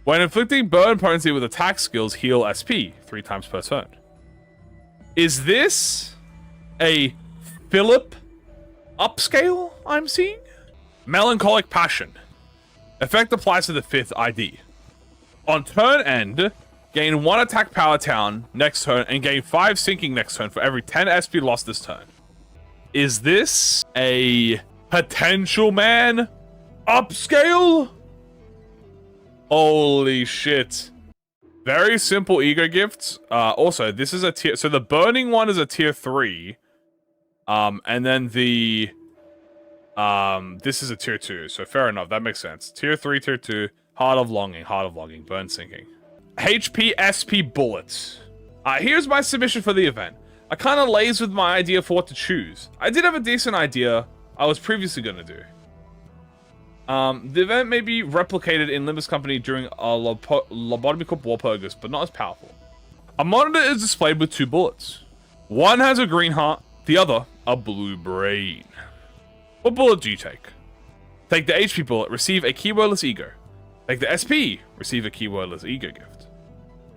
When inflicting burn potency with attack skills, heal SP 3 times per turn. Is this a Philip upscale I'm seeing? Melancholic Passion. Effect applies to the 5th ID. On turn end, gain 1 attack power town next turn and gain 5 sinking next turn for every 10 SP lost this turn. Is this a potential man upscale? Holy shit. Very simple ego gifts. Also, this is a tier... So the burning one is a tier 3. And then the... this is a tier 2. So fair enough. That makes sense. Tier 3, tier 2. Heart of Longing, Burn Sinking. HP, SP, Bullets. Here's my submission for the event. I kind of lays with my idea for what to choose. I did have a decent idea I was previously going to do. The event may be replicated in Limbus Company during a Lobotomy Corp War Purgus, but not as powerful. A monitor is displayed with 2 bullets. One has a green heart, the other a blue brain. What bullet do you take? Take the HP bullet, receive a keywordless ego. Take the SP, receive a keywordless ego gift.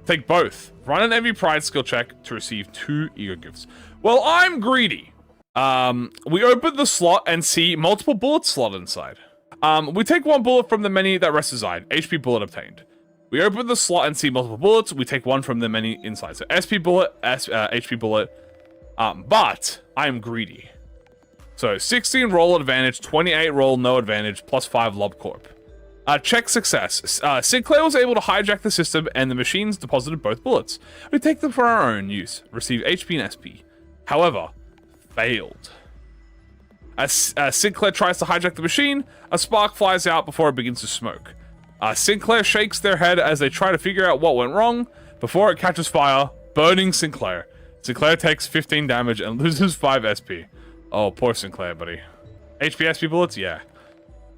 Take both. Run an Envy Pride skill check to receive 2 ego gifts. Well, I'm greedy. We open the slot and see multiple bullets slotted inside. We take 1 bullet from the many that rest inside. HP bullet obtained. We open the slot and see multiple bullets. We take 1 from the many inside. So SP bullet, HP bullet. But I am greedy. So 16 roll advantage, 28 roll no advantage, plus 5 Lob Corp. Check success. Sinclair was able to hijack the system and the machines deposited both bullets. We take them for our own use. Receive HP and SP. However, failed. As Sinclair tries to hijack the machine, a spark flies out before it begins to smoke. Sinclair shakes their head as they try to figure out what went wrong before it catches fire, burning Sinclair. Sinclair takes 15 damage and loses 5 SP. Oh, poor Sinclair, buddy. HP SP bullets? Yeah.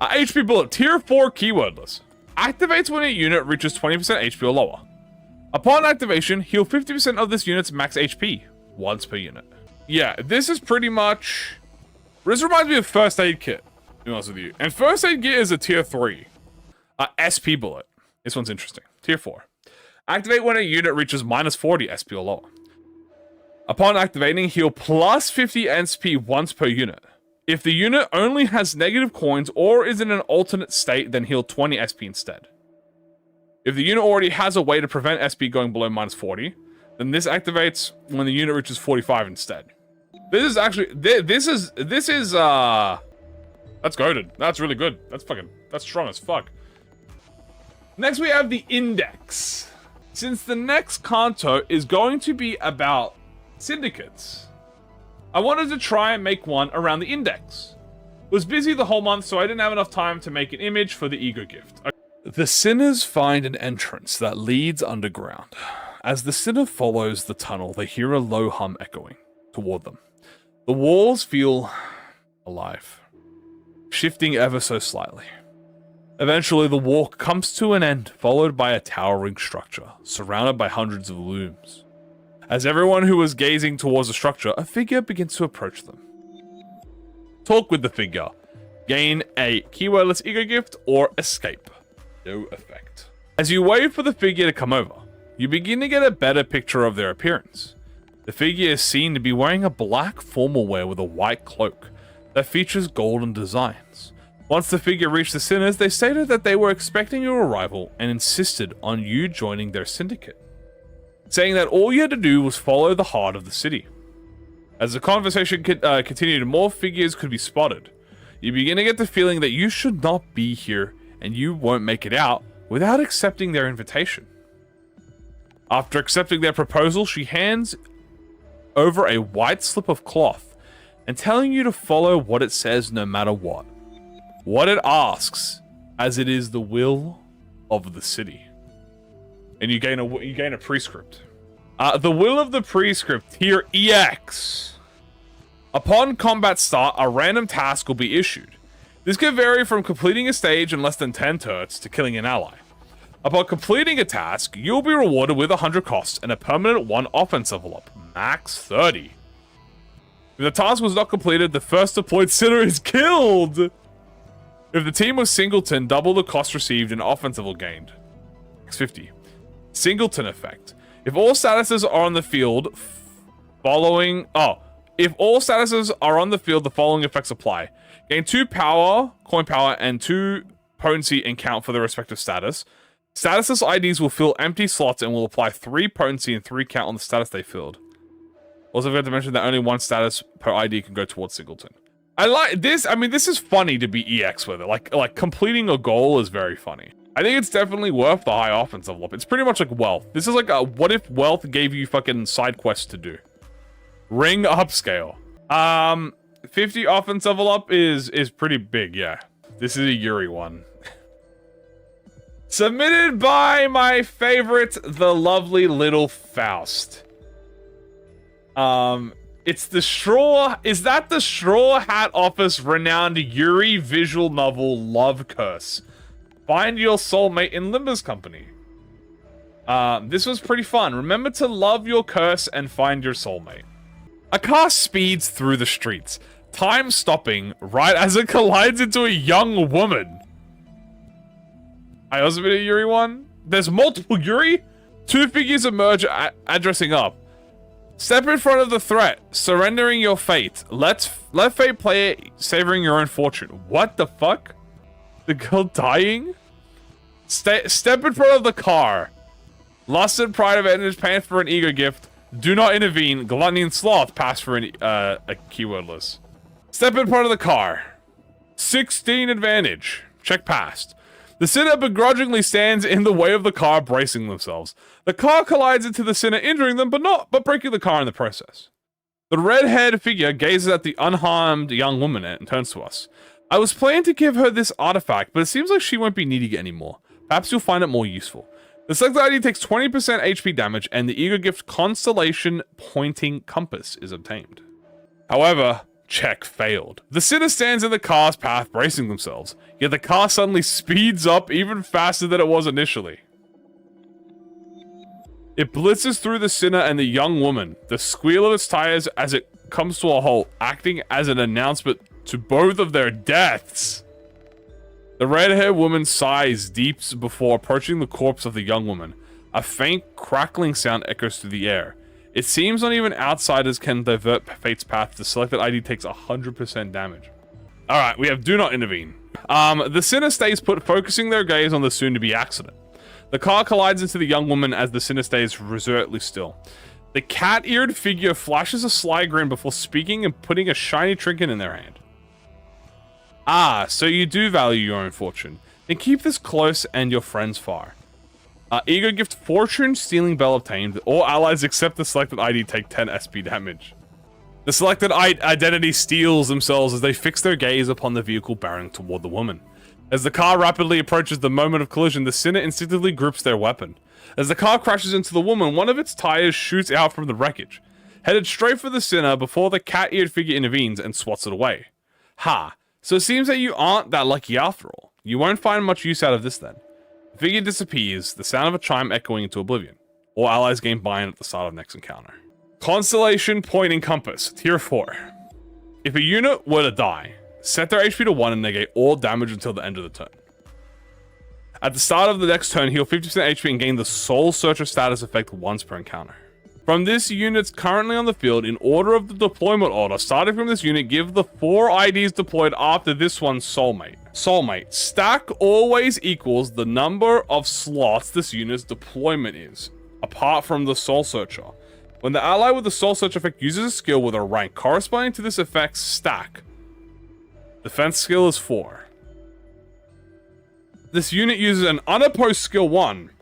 HP bullet, tier 4 keywordless. Activates when a unit reaches 20% HP or lower. Upon activation, heal 50% of this unit's max HP, once per unit. Yeah, this is pretty much... This reminds me of First Aid Kit, to be honest with you. And First Aid Kit is a tier 3. SP bullet. This one's interesting. Tier 4. Activate when a unit reaches minus 40 SP or lower. Upon activating, heal plus 50 SP once per unit. If the unit only has negative coins or is in an alternate state, then heal 20 SP instead. If the unit already has a way to prevent SP going below minus 40, then this activates when the unit reaches 45 instead. This is actually, this is, that's goated. That's really good. That's strong as fuck. Next we have the Index. Since the next Kanto is going to be about syndicates, I wanted to try and make one around the Index. Was busy the whole month, so I didn't have enough time to make an image for the ego gift. The sinners find an entrance that leads underground. As the sinner follows the tunnel, they hear a low hum echoing toward them. The walls feel alive, shifting ever so slightly. Eventually, the walk comes to an end, followed by a towering structure, surrounded by hundreds of looms. As everyone who was gazing towards the structure, a figure begins to approach them. Talk with the figure. Gain a keywordless ego gift or escape. No effect. As you wait for the figure to come over, you begin to get a better picture of their appearance. The figure is seen to be wearing a black formal wear with a white cloak that features golden designs. Once the figure reached the sinners, they stated that they were expecting your arrival and insisted on you joining their syndicate, saying that all you had to do was follow the heart of the city. As the conversation continued, more figures could be spotted. You begin to get the feeling that you should not be here and you won't make it out without accepting their invitation. After accepting their proposal, she hands over a white slip of cloth and telling you to follow what it says no matter what. What it asks, as it is the will of the city. And you gain a prescript. The will of the prescript, tier EX. Upon combat start, a random task will be issued. This can vary from completing a stage in less than 10 turns to killing an ally. Upon completing a task, you'll be rewarded with 100 costs and a permanent 1 offense level up, max 30. If the task was not completed, the first deployed sinner is killed. If the team was singleton, double the cost received and offense level gained, max 50. Singleton effect. If all statuses are on the field, the following effects apply. Gain 2 power, coin power, and 2 potency and count for their respective status. Statusless IDs will fill empty slots and will apply 3 potency and 3 count on the status they filled. Also forgot to mention that only 1 status per ID can go towards Singleton. I like this. I mean, this is funny to be EX with it. Like completing a goal is very funny. I think it's definitely worth the high offense level up. It's pretty much like wealth. This is like a what if wealth gave you fucking side quests to do. Ring upscale. 50 offense level up is pretty big, yeah. This is a Yuri one. Submitted by my favorite, the lovely little Faust. It's the Straw... Is that the Straw Hat Office renowned Yuri visual novel Love Curse? Find your soulmate in Limbus company. This was pretty fun. Remember to love your curse and find your soulmate. A car speeds through the streets, time stopping right as it collides into a young woman. I also been a Yuri one. There's multiple Yuri. 2 figures emerge addressing up. Step in front of the threat, surrendering your fate. Let fate play it, savoring your own fortune. What the fuck? The girl dying? Step in front of the car. Lust and pride of advantage, pain for an ego gift. Do not intervene. Gluttony and sloth pass for a keywordless. Step in front of the car. 16 advantage. Check past. The sinner begrudgingly stands in the way of the car, bracing themselves. The car collides into the sinner, injuring them, but breaking the car in the process. The red-haired figure gazes at the unharmed young woman and turns to us. I was planning to give her this artifact, but it seems like she won't be needing it anymore. Perhaps you'll find it more useful. The selected ID takes 20% HP damage, and the ego gift Constellation Pointing Compass is obtained. However, check failed. The sinner stands in the car's path, bracing themselves, yet the car suddenly speeds up even faster than it was initially. It blitzes through the sinner and the young woman, the squeal of its tires as it comes to a halt, acting as an announcement to both of their deaths. The red-haired woman sighs deep before approaching the corpse of the young woman. A faint crackling sound echoes through the air. It seems not even outsiders can divert fate's path. The selected ID takes 100% damage. Alright, we have do not intervene. The sinner stays put, focusing their gaze on the soon-to-be accident. The car collides into the young woman as the sinner stays resolutely still. The cat-eared figure flashes a sly grin before speaking and putting a shiny trinket in their hand. Ah, so you do value your own fortune. Then keep this close and your friends far. Ego gift Fortune Stealing Bell obtained. All allies except the selected ID take 10 SP damage. The selected identity steals themselves as they fix their gaze upon the vehicle barreling toward the woman. As the car rapidly approaches the moment of collision, the sinner instinctively grips their weapon. As the car crashes into the woman, one of its tires shoots out from the wreckage, headed straight for the sinner before the cat-eared figure intervenes and swats it away. Ha! So it seems that you aren't that lucky after all. You won't find much use out of this then. The figure disappears, the sound of a chime echoing into oblivion. All allies gain buy-in at the start of next encounter. Constellation Pointing Compass, Tier 4. If a unit were to die, set their HP to 1 and negate all damage until the end of the turn. At the start of the next turn, heal 50% HP and gain the Soul Searcher status effect once per encounter. From this unit's currently on the field, in order of the deployment order, starting from this unit, give the 4 IDs deployed after this one's soulmate. Soulmate. Stack always equals the number of slots this unit's deployment is, apart from the Soul Searcher. When the ally with the Soul Searcher effect uses a skill with a rank corresponding to this effect's stack, defense skill is 4. This unit uses an unopposed skill 1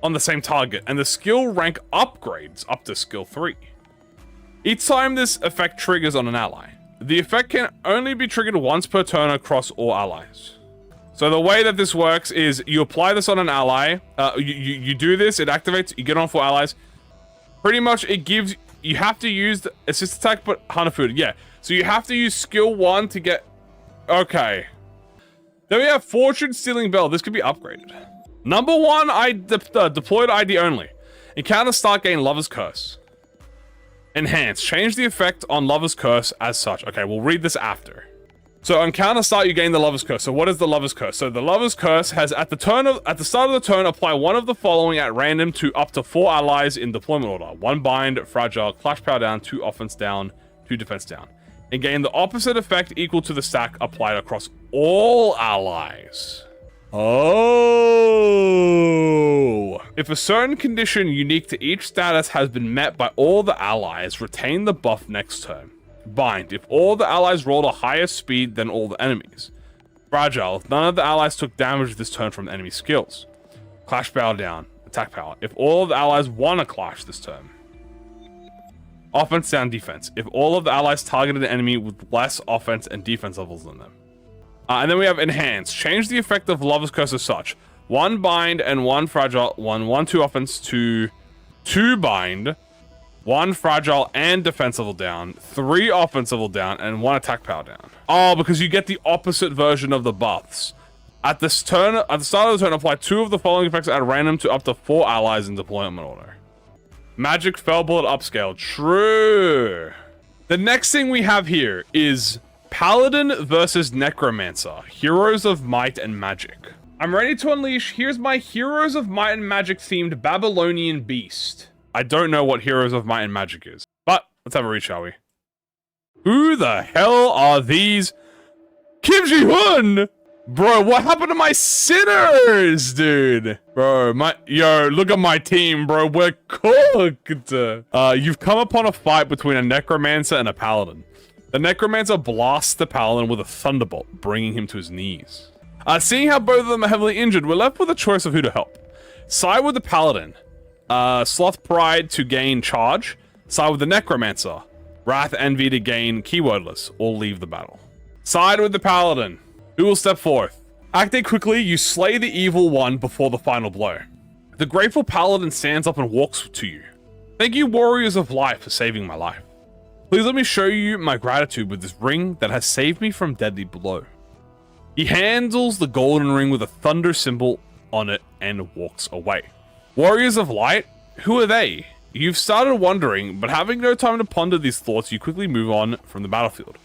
on the same target, and the skill rank upgrades up to skill 3. Each time this effect triggers on an ally, the effect can only be triggered once per turn across all allies. So the way that this works is you apply this on an ally, you do this, it activates, you get on 4 allies. Pretty much it gives, you have to use the assist attack, but Hanafuda, yeah. So you have to use skill 1 to get, okay. Then we have Fortune Stealing Bell, this could be upgraded. Number 1, deployed ID only. Encounter start gain Lover's Curse. Enhance. Change the effect on Lover's Curse as such. Okay, we'll read this after. So on counter start, you gain the Lover's Curse. So what is the Lover's Curse? So the Lover's Curse has at the start of the turn, apply one of the following at random to up to 4 allies in deployment order. 1 bind, fragile, clash power down, 2 offense down, 2 defense down. And gain the opposite effect equal to the stack applied across all allies. Oh. If a certain condition unique to each status has been met by all the allies, retain the buff next turn. Bind. If all the allies rolled a higher speed than all the enemies. Fragile. If none of the allies took damage this turn from enemy skills. Clash bow down. Attack power. If all of the allies won a clash this turn. Offense down defense. If all of the allies targeted an enemy with less offense and defense levels than them. And then we have enhance. Change the effect of Lover's Curse as such. 1 bind and 1 fragile. 1/2 offense to 2 bind. 1 fragile and defense level down. 3 offense level down and 1 attack power down. Oh, because you get the opposite version of the buffs. At the start of the turn, apply 2 of the following effects at random to up to 4 allies in deployment order. Magic Fell Bullet upscale. True. The next thing we have here is Paladin Vs Necromancer. Heroes of Might and Magic. I'm ready to unleash. Here's my Heroes of Might and Magic themed Babylonian Beast. I don't know what Heroes of Might and Magic is, but let's have a read, shall we? Who the hell are these? Kim Ji-hoon! Bro, what happened to my sinners, dude? Bro, look at my team, bro. We're cooked. You've come upon a fight between a necromancer and a paladin. The necromancer blasts the paladin with a thunderbolt, bringing him to his knees. Seeing how both of them are heavily injured, we're left with a choice of who to help. Side with the paladin. Sloth Pride to gain charge. Side with the necromancer. Wrath Envy to gain keywordless, or leave the battle. Side with the paladin. Who will step forth? Acting quickly, you slay the evil one before the final blow. The grateful paladin stands up and walks to you. Thank you, warriors of light, for saving my life. Please let me show you my gratitude with this ring that has saved me from deadly blow. He handles the golden ring with a thunder symbol on it and walks away. Warriors of light? Who are they? You've started wondering, but having no time to ponder these thoughts, you quickly move on from the battlefield.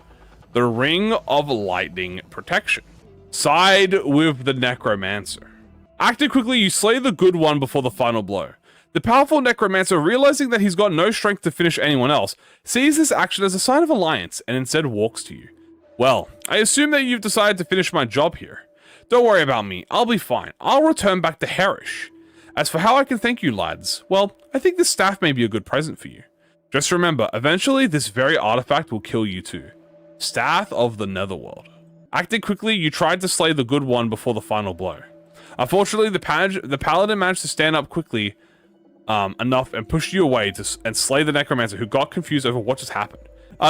The Ring of Lightning Protection. Side with the Necromancer. Acting quickly, you slay the good one before the final blow. The powerful Necromancer, realizing that he's got no strength to finish anyone else, sees this action as a sign of alliance and instead walks to you. Well, I assume that you've decided to finish my job here. Don't worry about me, I'll be fine. I'll return back to Herish. As for how I can thank you, lads, well, I think this staff may be a good present for you. Just remember, eventually this very artifact will kill you too. Staff of the Netherworld. Acting quickly, you tried to slay the good one before the final blow. Unfortunately, the paladin managed to stand up quickly enough and push you away and slay the necromancer, who got confused over what just happened.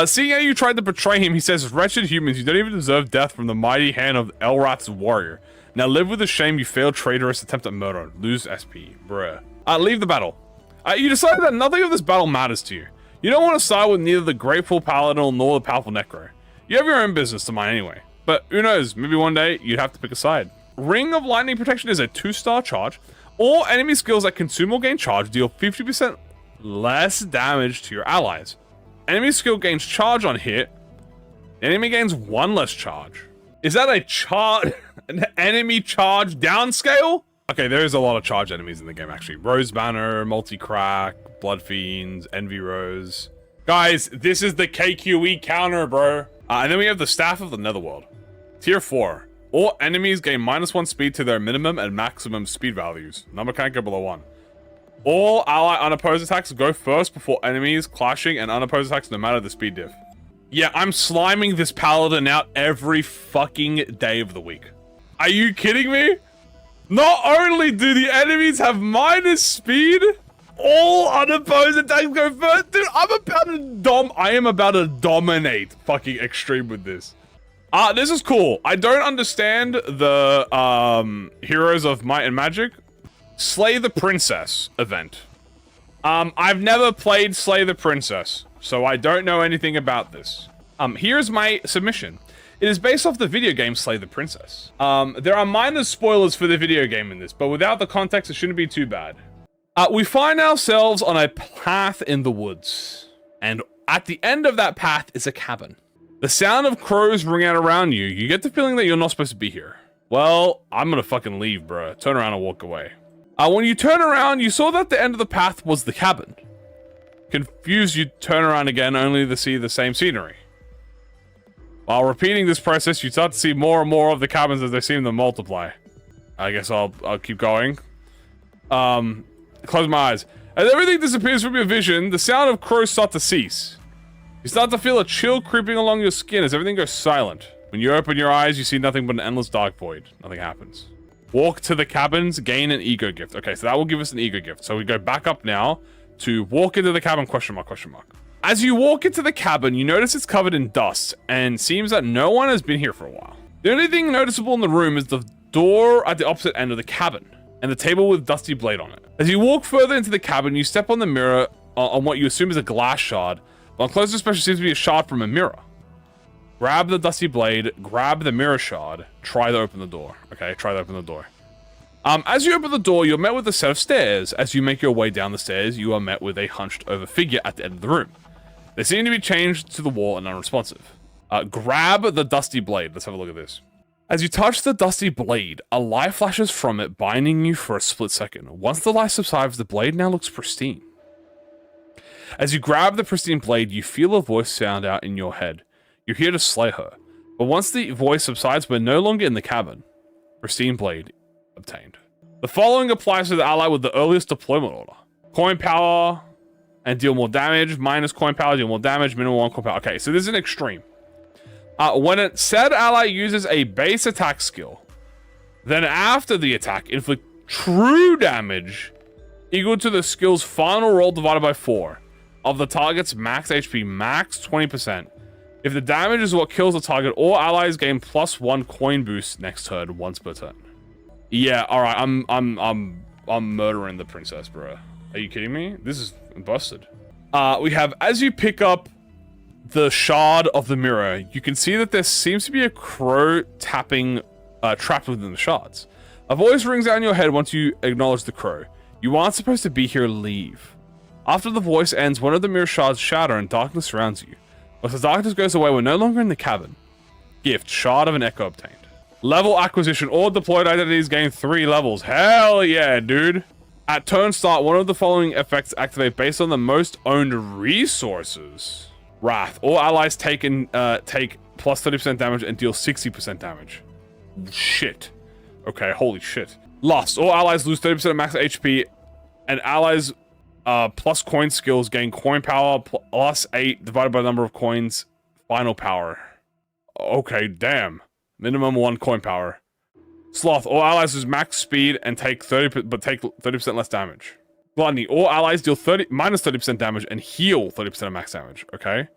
Seeing how you tried to betray him, he says, "Wretched humans, you don't even deserve death from the mighty hand of Elrath's warrior. Now live with the shame you failed traitorous attempt at murder. Lose SP. Bruh." Leave the battle. You decided that nothing of this battle matters to you. You don't want to side with neither the grateful paladin nor the powerful necro. You have your own business to mind anyway. But who knows, maybe one day you'd have to pick a side. Ring of Lightning Protection is a 2-star charge. All enemy skills that consume or gain charge deal 50% less damage to your allies. Enemy skill gains charge on hit. The enemy gains 1 less charge. Is that an enemy charge downscale? Okay, there is a lot of charge enemies in the game actually. Rose Banner, Multi-Crack, Blood Fiends, Envy Rose. Guys, this is the KQE counter, bro. And then we have the Staff of the Netherworld. Tier 4. All enemies gain -1 speed to their minimum and maximum speed values. Number can't go below 1. All ally unopposed attacks go first before enemies clashing, and unopposed attacks no matter the speed diff. Yeah, I'm sliming this paladin out every fucking day of the week. Are you kidding me? Not only do the enemies have minus speed, all unopposed attacks go first. Dude, I am about to dominate fucking Extreme with this. This is cool. I don't understand the Heroes of Might and Magic. Slay the Princess event. I've never played Slay the Princess, so I don't know anything about this. Here's my submission. It is based off the video game Slay the Princess. There are minor spoilers for the video game in this, but without the context, it shouldn't be too bad. We find ourselves on a path in the woods, and at the end of that path is a cabin. The sound of crows ring out around you. You get the feeling that you're not supposed to be here. Well, I'm gonna fucking leave, bruh. Turn around and walk away. When you turn around, you saw that the end of the path was the cabin. Confused, you turn around again, only to see the same scenery. While repeating this process, you start to see more and more of the cabins as they seem to multiply. I guess I'll keep going. Close my eyes. As everything disappears from your vision, the sound of crows start to cease. You start to feel a chill creeping along your skin as everything goes silent. When you open your eyes, you see nothing but an endless dark void. Nothing happens. Walk to the cabins, gain an ego gift. Okay, so that will give us an ego gift. So we go back up now to walk into the cabin, question mark, question mark. As you walk into the cabin, you notice it's covered in dust and seems that no one has been here for a while. The only thing noticeable in the room is the door at the opposite end of the cabin and the table with Dusty Blade on it. As you walk further into the cabin, you step on the mirror on what you assume is a glass shard, but on closer inspection seems to be a shard from a mirror. Grab the Dusty Blade, grab the mirror shard, try to open the door. Okay, try to open the door. As you open the door, you're met with a set of stairs. As you make your way down the stairs, you are met with a hunched over figure at the end of the room. They seem to be chained to the wall and unresponsive. Grab the Dusty Blade. Let's have a look at this. As you touch the Dusty Blade, a light flashes from it, binding you for a split second. Once the light subsides, the blade now looks pristine. As you grab the pristine blade, you feel a voice sound out in your head. You're here to slay her. But once the voice subsides, we're no longer in the cabin. Pristine blade obtained. The following applies to the ally with the earliest deployment order. Coin power and deal more damage. Minus coin power, deal more damage. Minimum 1 coin power. Okay, so this is an extreme. When a said ally uses a base attack skill, then after the attack, inflict true damage equal to the skill's final roll divided by 4 of the target's max HP, max 20%. If the damage is what kills the target, all allies gain +1 coin boost next turn once per turn. Yeah, all right. I'm murdering the princess, bro. Are you kidding me? This is busted. We have, as you pick up the shard of the mirror, you can see that there seems to be a crow tapping trapped within the shards. A voice rings out in your head once you acknowledge the crow. You aren't supposed to be here, leave. After the voice ends, one of the mirror shards shatter and darkness surrounds you. Once the darkness goes away, we're no longer in the cabin. Gift, shard of an echo obtained. Level acquisition, all deployed identities gain 3 levels. Hell yeah, dude. At turn start, one of the following effects activate based on the most owned resources. Wrath, all allies take plus 30% damage and deal 60% damage. Shit. Okay, holy shit. Lust, all allies lose 30% of max HP, and allies plus coin skills gain coin power plus 8 divided by the number of coins, final power. Okay, damn. Minimum 1 coin power. Sloth, all allies lose max speed and take 30% less damage. Gluttony, all allies deal minus 30% damage and heal 30% of max damage, okay?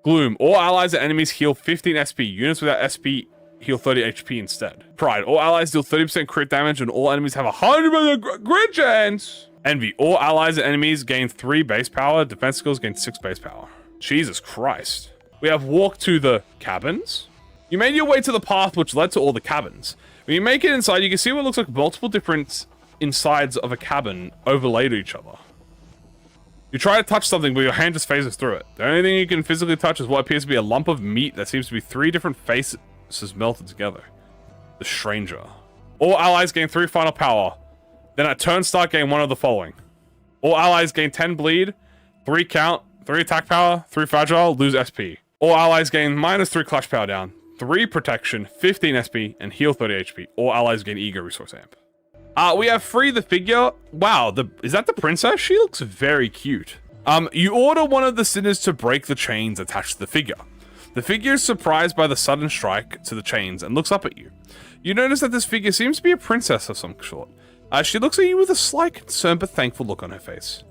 Gloom, all allies and enemies heal 15 SP. Units without SP heal 30 HP instead. Pride, all allies deal 30% crit damage and all enemies have 100% crit chance. Envy, all allies and enemies gain 3 base power. Defense skills gain 6 base power. Jesus Christ. We have walk to the cabins. You made your way to the path which led to all the cabins. When you make it inside, you can see what looks like multiple different insides of a cabin overlaid to each other. You try to touch something, but your hand just phases through it. The only thing you can physically touch is what appears to be a lump of meat that seems to be 3 different faces melted together. The Stranger. All allies gain 3 final power. Then at turn start, gain 1 of the following. All allies gain 10 bleed, 3 count, 3 attack power, 3 fragile, lose SP. All allies gain minus 3 clutch power down, 3 protection, 15 SP, and heal 30 HP. All allies gain ego resource amp. We have free the figure. Wow, is that the princess? She looks very cute. You order one of the sinners to break the chains attached to the figure. The figure is surprised by the sudden strike to the chains and looks up at you. You notice that this figure seems to be a princess of some sort. She looks at you with a slight concerned but thankful look on her face.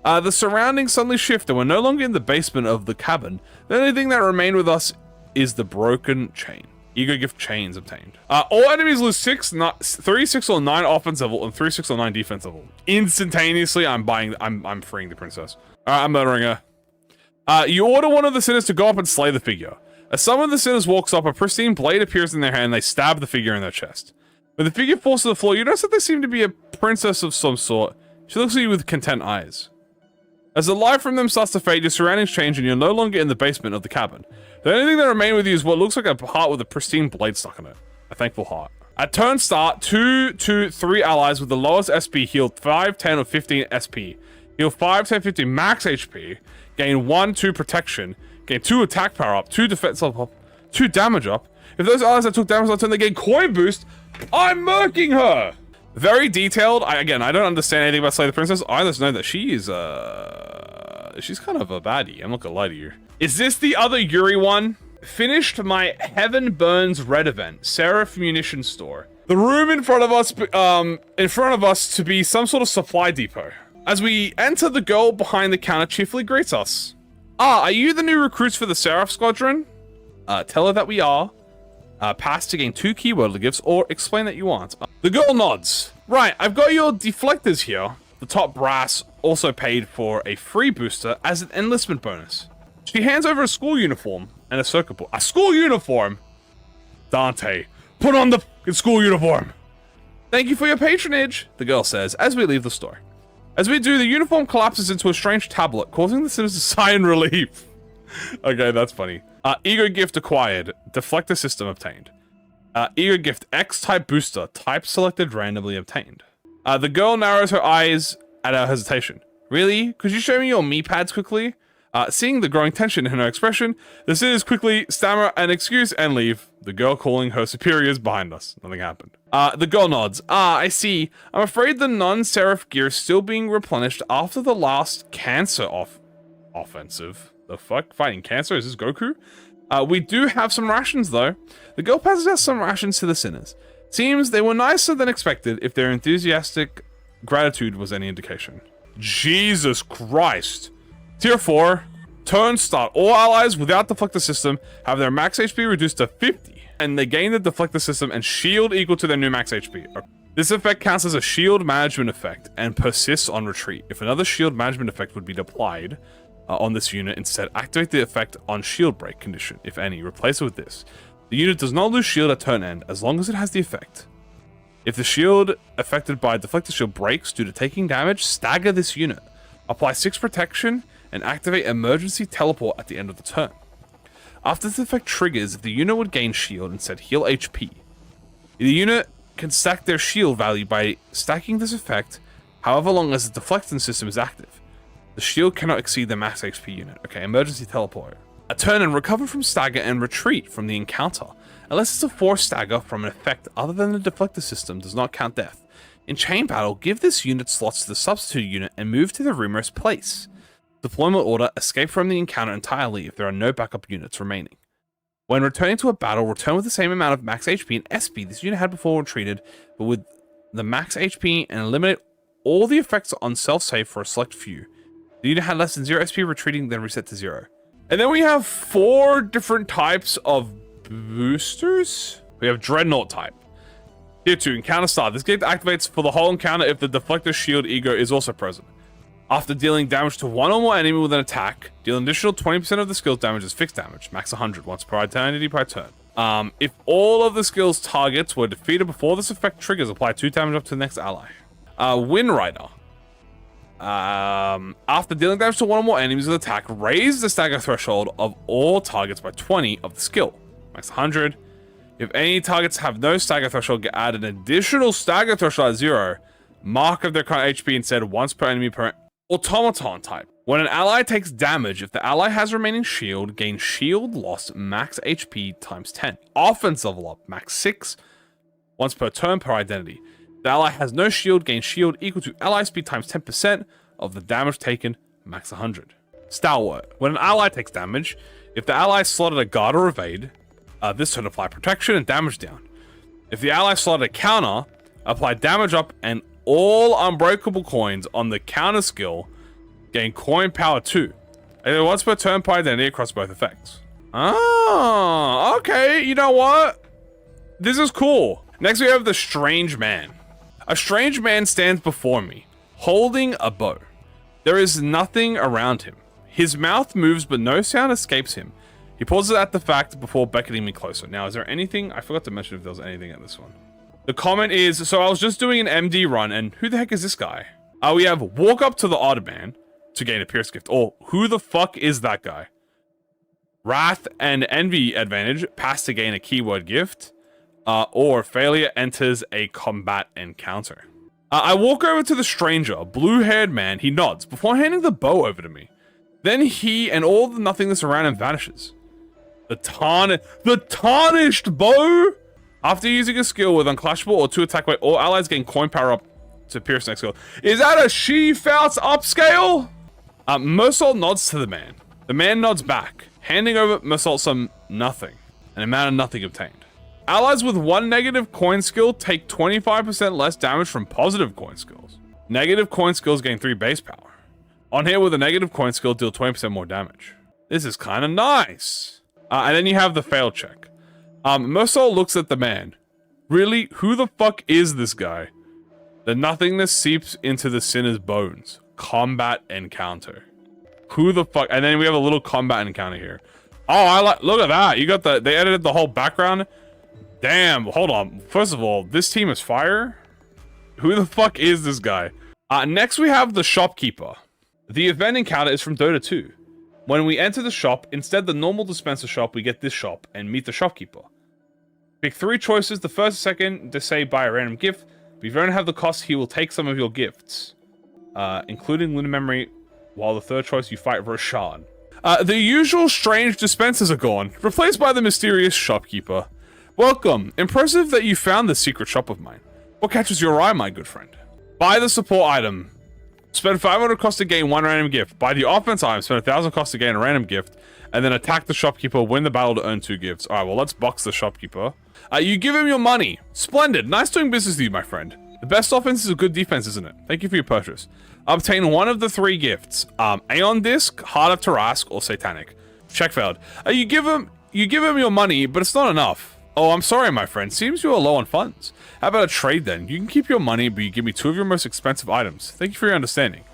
The surroundings suddenly shift and we're no longer in the basement of the cabin. The only thing that remained with us is the broken chain. Ego gift chains obtained. All enemies lose 3, 6, or 9 offense level and 3, 6, or 9 defense level. Instantaneously, I'm freeing the princess. Alright, I'm murdering her. You order one of the sinners to go up and slay the figure. As some of the sinners walks up, a pristine blade appears in their hand and they stab the figure in their chest. When the figure falls to the floor, you notice that they seem to be a princess of some sort. She looks at you with content eyes. As the light from them starts to fade, your surroundings change and you're no longer in the basement of the cabin. The only thing that remains with you is what looks like a heart with a pristine blade stuck in it. A thankful heart. At turn start, 2 to 3 allies with the lowest SP heal 5, 10, or 15 SP. Heal 5, 10, 15 max HP. Gain 1, 2 protection. Gain 2 attack power up, 2 defense up, 2 damage up. If those allies that took damage on turn, they gain coin boost. I'm murking her! Very detailed. I don't understand anything about Slay the Princess. I just know that she is, she's kind of a baddie. I'm not gonna lie to you. Is this the other Yuri one? Finished my Heaven Burns Red event. Seraph Munition Store. The room in front of us to be some sort of supply depot. As we enter, the girl behind the counter cheerfully greets us. Ah, are you the new recruits for the Seraph Squadron? Tell her that we are. Pass to gain 2 keyword gifts, or explain that you aren't. The girl nods. Right, I've got your deflectors here. The top brass also paid for a free booster as an enlistment bonus. She hands over a school uniform and a circuit board. A school uniform? Dante, put on the school uniform. Thank you for your patronage, the girl says as we leave the store. As we do, the uniform collapses into a strange tablet, causing the citizens to sigh in relief. Okay, that's funny. Ego gift acquired. Deflector system obtained. Ego gift X-type booster. Type selected randomly obtained. The girl narrows her eyes at our hesitation. Really? Could you show me your me pads quickly? Seeing the growing tension in her expression, the citizens quickly stammer an excuse and leave. The girl calling her superiors behind us. Nothing happened. The girl nods. I see. I'm afraid the non-seraph gear is still being replenished after the last cancer offensive. The fuck? Fighting cancer? Is this Goku? We do have some rations, though. The girl passes out some rations to the sinners. Seems they were nicer than expected if their enthusiastic gratitude was any indication. Jesus Christ. Tier 4. Turn start. All allies without deflector system have their max HP reduced to 50. And they gain the deflector system and shield equal to their new max HP. This effect counts as a shield management effect and persists on retreat. If another shield management effect would be applied on this unit, instead activate the effect on shield break condition, if any. Replace it with this. The unit does not lose shield at turn end as long as it has the effect. If the shield affected by deflector shield breaks due to taking damage, stagger this unit. Apply 6 protection and activate emergency teleport at the end of the turn. After this effect triggers, the unit would gain shield and instead heal HP. The unit can stack their shield value by stacking this effect however long as the deflecting system is active. The shield cannot exceed the max HP unit. Okay, emergency teleport. A turn and recover from stagger and retreat from the encounter. Unless it's a forced stagger from an effect other than the deflector system does not count death. In chain battle, give this unit slots to the substitute unit and move to the rumorous place. Deployment order, escape from the encounter entirely if there are no backup units remaining. When returning to a battle, return with the same amount of max HP and SP this unit had before retreated, but with the max HP, and eliminate all the effects on self-save for a select few. The unit had less than 0 SP retreating, then reset to 0. And then we have 4 different types of boosters. We have Dreadnought type. Tier 2, encounter start. This gift activates for the whole encounter if the deflector shield ego is also present. After dealing damage to one or more enemy with an attack, deal an additional 20% of the skill's damage as fixed damage, max 100 once per eternity per turn. If all of the skill's targets were defeated before this effect triggers, apply 2 damage up to the next ally. Wind Rider. After dealing damage to one or more enemies with attack, raise the stagger threshold of all targets by 20 of the skill, max 100. If any targets have no stagger threshold, get added an additional stagger threshold at 0. Mark of their current HP instead once per enemy per automaton type. When an ally takes damage, if the ally has remaining shield, gain shield loss max HP times 10. Offense level up, max 6 once per turn per identity. The ally has no shield, gain shield equal to ally speed times 10% of the damage taken, max 100. Stalwart. When an ally takes damage, if the ally slotted a guard or evade, this turn apply protection and damage down. If the ally slotted a counter, apply damage up and all unbreakable coins on the counter skill gain coin power 2. And once per turn per identity across both effects. Ah, okay, you know what? This is cool. Next we have the Strange Man. A strange man stands before me, holding a bow. There is nothing around him. His mouth moves but no sound escapes him. He pauses at the fact before beckoning me closer. Now, is there anything? I forgot to mention if there was anything at this one. The comment is, so I was just doing an MD run, and who the heck is this guy? We have walk up to the odd man to gain a pierce gift. Or who the fuck is that guy? Wrath and envy advantage, pass to gain a keyword gift. Or failure enters a combat encounter. I walk over to the stranger, blue-haired man. He nods before handing the bow over to me. Then he and all the nothingness around him vanishes. The tarnished bow? After using a skill with unclashable or 2 attack weight, all allies gain coin power up to pierce next skill. Is that a she-Faust upscale? Mersault nods to the man. The man nods back, handing over Mersault some nothing, an amount of nothing obtained. Allies with 1 negative coin skill take 25% less damage from positive coin skills. Negative coin skills gain 3 base power. On here with a negative coin skill, deal 20% more damage. This is kind of nice. And then you have the fail check. Mersault looks at the man. Really? Who the fuck is this guy? The nothingness seeps into the sinner's bones. Combat encounter. Who the fuck? And then we have a little combat encounter here. Oh, look at that. You got they edited the whole background. Damn, hold on. First of all, this team is fire. Who the fuck is this guy? Next we have the Shopkeeper. The event encounter is from Dota 2. When we enter the shop, instead the normal dispenser shop, we get this shop and meet the Shopkeeper. Pick 3 choices. The first, second, to say buy a random gift. But if you don't have the cost, he will take some of your gifts. Including Lunar Memory, while the third choice, you fight Roshan. The usual strange dispensers are gone, replaced by the mysterious Shopkeeper. Welcome. Impressive that you found this secret shop of mine. What catches your eye, my good friend? Buy the support item. Spend 500 cost to gain 1 random gift. Buy the offense item. Spend 1,000 cost to gain a random gift. And then attack the Shopkeeper. Win the battle to earn 2 gifts. Alright, well, let's box the Shopkeeper. You give him your money. Splendid. Nice doing business with you, my friend. The best offense is a good defense, isn't it? Thank you for your purchase. Obtain 1 of the 3 gifts. Aeon Disc, Heart of Tarask, or Satanic. Check failed. You give him your money, but it's not enough. Oh, I'm sorry, my friend. Seems you are low on funds. How about a trade then? You can keep your money, but you give me 2 of your most expensive items. Thank you for your understanding.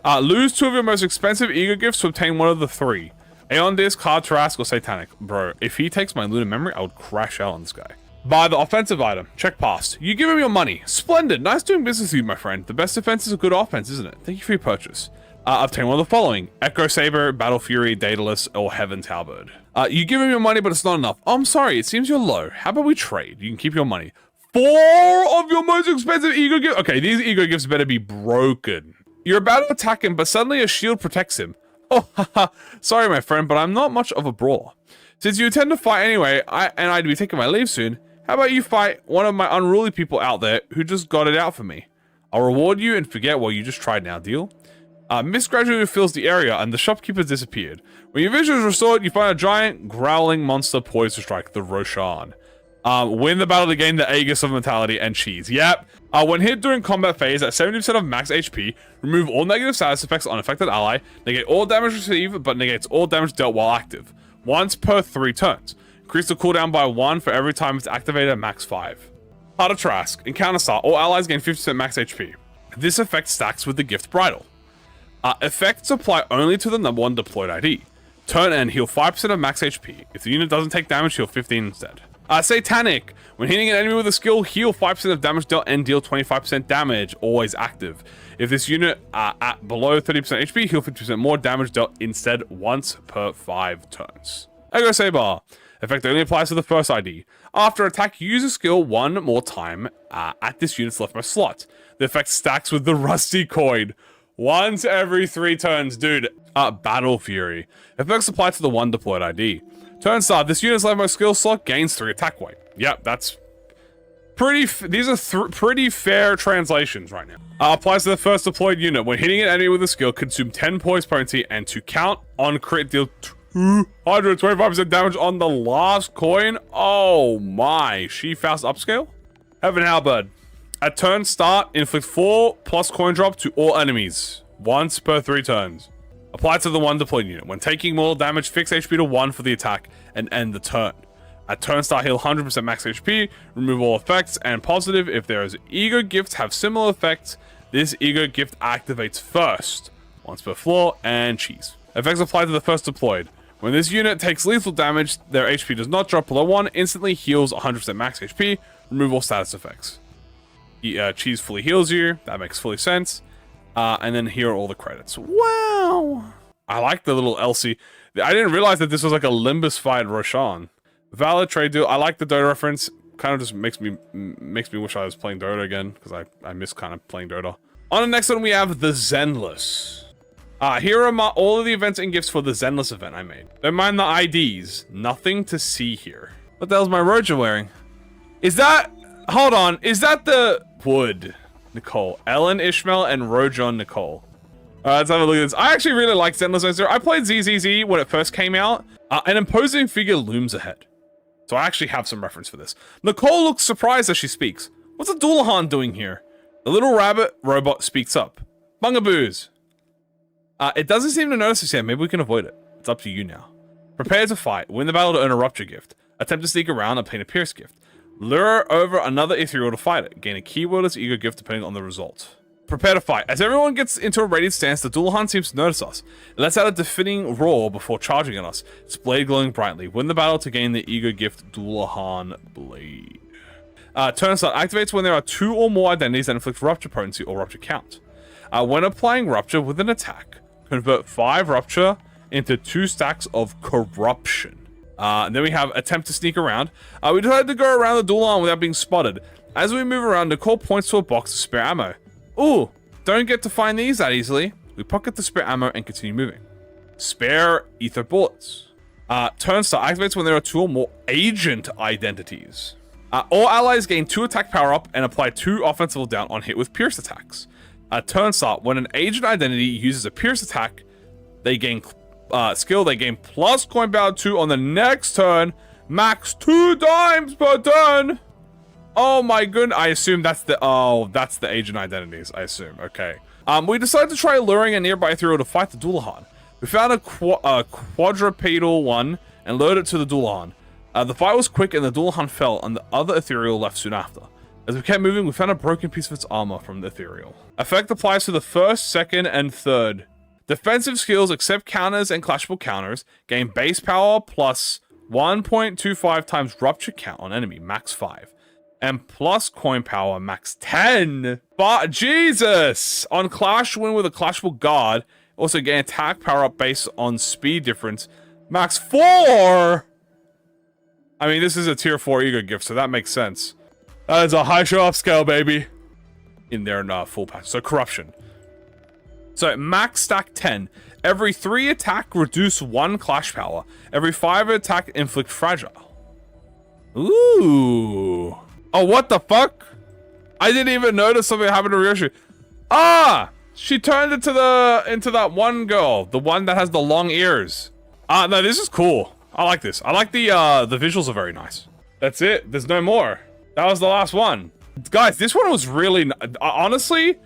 Lose 2 of your most expensive ego gifts to obtain 1 of the 3. Aeon Disc, Hard Tarask, or Satanic. Bro, if he takes my Lunar Memory, I would crash out on this guy. Buy the offensive item. Check passed. You give him your money. Splendid. Nice doing business with you, my friend. The best defense is a good offense, isn't it? Thank you for your purchase. Obtain 1 of the following. Echo Saber, Battle Fury, Daedalus, or Heaven's Halberd. You give him your money, but it's not enough. Oh, I'm sorry. It seems you're low. How about we trade? You can keep your money. 4 of your most expensive ego gifts. Okay, these ego gifts better be broken. You're about to attack him, but suddenly a shield protects him. Oh, haha. Sorry, my friend, but I'm not much of a brawler. Since you intend to fight anyway, I'd be taking my leave soon, how about you fight one of my unruly people out there who just got it out for me? I'll reward you and forget what you just tried now, deal? Mist gradually fills the area and the Shopkeeper disappeared. When your vision is restored, you find a giant, growling monster poised to strike, the Roshan. Win the battle to gain the Aegis of Mentality and cheese. Yep. When hit during combat phase at 70% of max HP, remove all negative status effects on affected ally, negate all damage received, but negates all damage dealt while active. Once per 3 turns. Increase the cooldown by 1 for every time it's activated at max 5. Heart of Trask. Encounter start. All allies gain 50% max HP. This effect stacks with the Gift Bridle. Effects apply only to the number 1 deployed ID. Turn end, heal 5% of max HP. If the unit doesn't take damage, heal 15 instead. Satanic. When hitting an enemy with a skill, heal 5% of damage dealt and deal 25% damage. Always active. If this unit at below 30% HP, heal 50% more damage dealt instead once per 5 turns. Echo Saber. Effect only applies to the first ID. After attack, use a skill 1 more time at this unit's leftmost slot. The effect stacks with the Rusty Coin. Once every 3 turns, dude. Battle Fury. Effects apply to the 1 deployed ID. Turn start. This unit's leftmost skill slot gains 3 attack weight. Yep, that's pretty. These are pretty fair translations right now. Applies to the first deployed unit. When hitting an enemy with a skill, consume 10 poise potency, and to count on crit, deal 225% damage on the last coin. Oh my. She-Faust upscale. Heaven Halberd. At turn start, inflict 4 plus coin drop to all enemies. Once per 3 turns. Apply to the 1 deployed unit. When taking mortal damage, fix HP to 1 for the attack and end the turn. At turn start, heal 100% max HP, remove all effects, and positive if there is ego gifts have similar effects, this ego gift activates first. Once per floor, and cheese. Effects apply to the first deployed. When this unit takes lethal damage, their HP does not drop below 1, instantly heals 100% max HP, remove all status effects. Cheese fully heals you, that makes fully sense. And then here are all the credits. Wow! I like the little LC. I didn't realize that this was like a Limbus fight Roshan. Valid trade deal. I like the Dota reference. Kind of just makes me wish I was playing Dota again, because I miss kind of playing Dota. On the next one, we have the Zenless. Here are all of the events and gifts for the Zenless event I made. Don't mind the IDs. Nothing to see here. What the hell's my Roger wearing? Is that... Hold on. Is that the... Wood Nicole. Ellen Ishmael and Rojon Nicole. Let's have a look at this. I actually really like Zenless. I played ZZZ when it first came out. An imposing figure looms ahead. So I actually have some reference for this. Nicole looks surprised as she speaks. What's a Dullahan doing here? The little rabbit robot speaks up. Bungaboos. It doesn't seem to notice us yet. Maybe we can avoid it. It's up to you now. Prepare to fight. Win the battle to earn a Rupture gift. Attempt to sneak around and obtain a Pierce gift. Lure over another ethereal to fight it. Gain a keyword as ego gift depending on the result. Prepare to fight. As everyone gets into a readied stance, the Dullahan seems to notice us. It lets out a deafening roar before charging at us, its blade glowing brightly. Win the battle to gain the ego gift Dullahan Blade. Turn start activates when there are 2 or more identities that inflict Rupture potency or Rupture count. When applying Rupture with an attack, convert 5 Rupture into 2 stacks of Corruption. And then we have attempt to sneak around. We decided to go around the Dullahan without being spotted. As we move around, Nicole points to a box of spare ammo. Ooh, don't get to find these that easily. We pocket the spare ammo and continue moving. Spare ether bullets. Turn start activates when there are 2 or more agent identities. All allies gain 2 attack power up and apply 2 offensive down on hit with pierce attacks. Turn start when an agent identity uses a pierce attack, they gain skill, they gain plus coin power 2 on the next turn, max 2 times per turn. Oh my goodness, I assume that's the agent identities, I assume, okay. We decided to try luring a nearby ethereal to fight the Dullahan. We found a quadrupedal one and lured it to the Dullahan. The fight was quick and the Dullahan fell and the other ethereal left soon after. As we kept moving, we found a broken piece of its armor from the ethereal. Effect applies to the 1st, 2nd, and 3rd. Defensive skills accept counters and clashable counters, gain base power plus 1.25 times rupture count on enemy, max 5. And plus coin power, max 10. But Jesus! On Clash, win with a clashable guard. Also gain attack power up based on speed difference, max 4! I mean, this is a tier 4 ego gift, so that makes sense. That is a high show-off scale, baby. In their full patch. So, Corruption. So, max stack 10. Every 3 attack, reduce 1 clash power. Every 5 attack, inflict fragile. Ooh. Oh, what the fuck? I didn't even notice something happened to Ryoshi. Ah! She turned into that one girl. The one that has the long ears. No, this is cool. I like this. I like the visuals are very nice. That's it. There's no more. That was the last one. Guys, this one was really... honestly,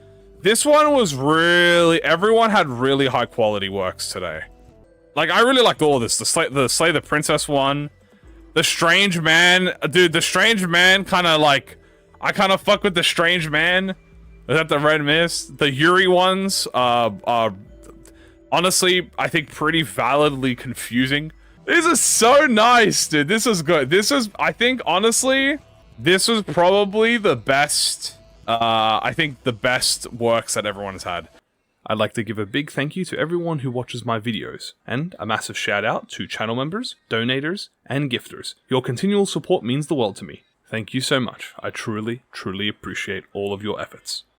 this one was really... Everyone had really high quality works today. Like, I really liked all of this. The Slay the Princess one. The Strange Man. Dude, the Strange Man kind of like... I kind of fuck with the Strange Man. Is that the Red Mist? The Yuri ones are... honestly, I think pretty validly confusing. This is so nice, dude. This is good. This is... I think, honestly... This was probably the best, I think the best works that everyone has had. I'd like to give a big thank you to everyone who watches my videos, and a massive shout out to channel members, donators, and gifters. Your continual support means the world to me. Thank you so much. I truly, truly appreciate all of your efforts.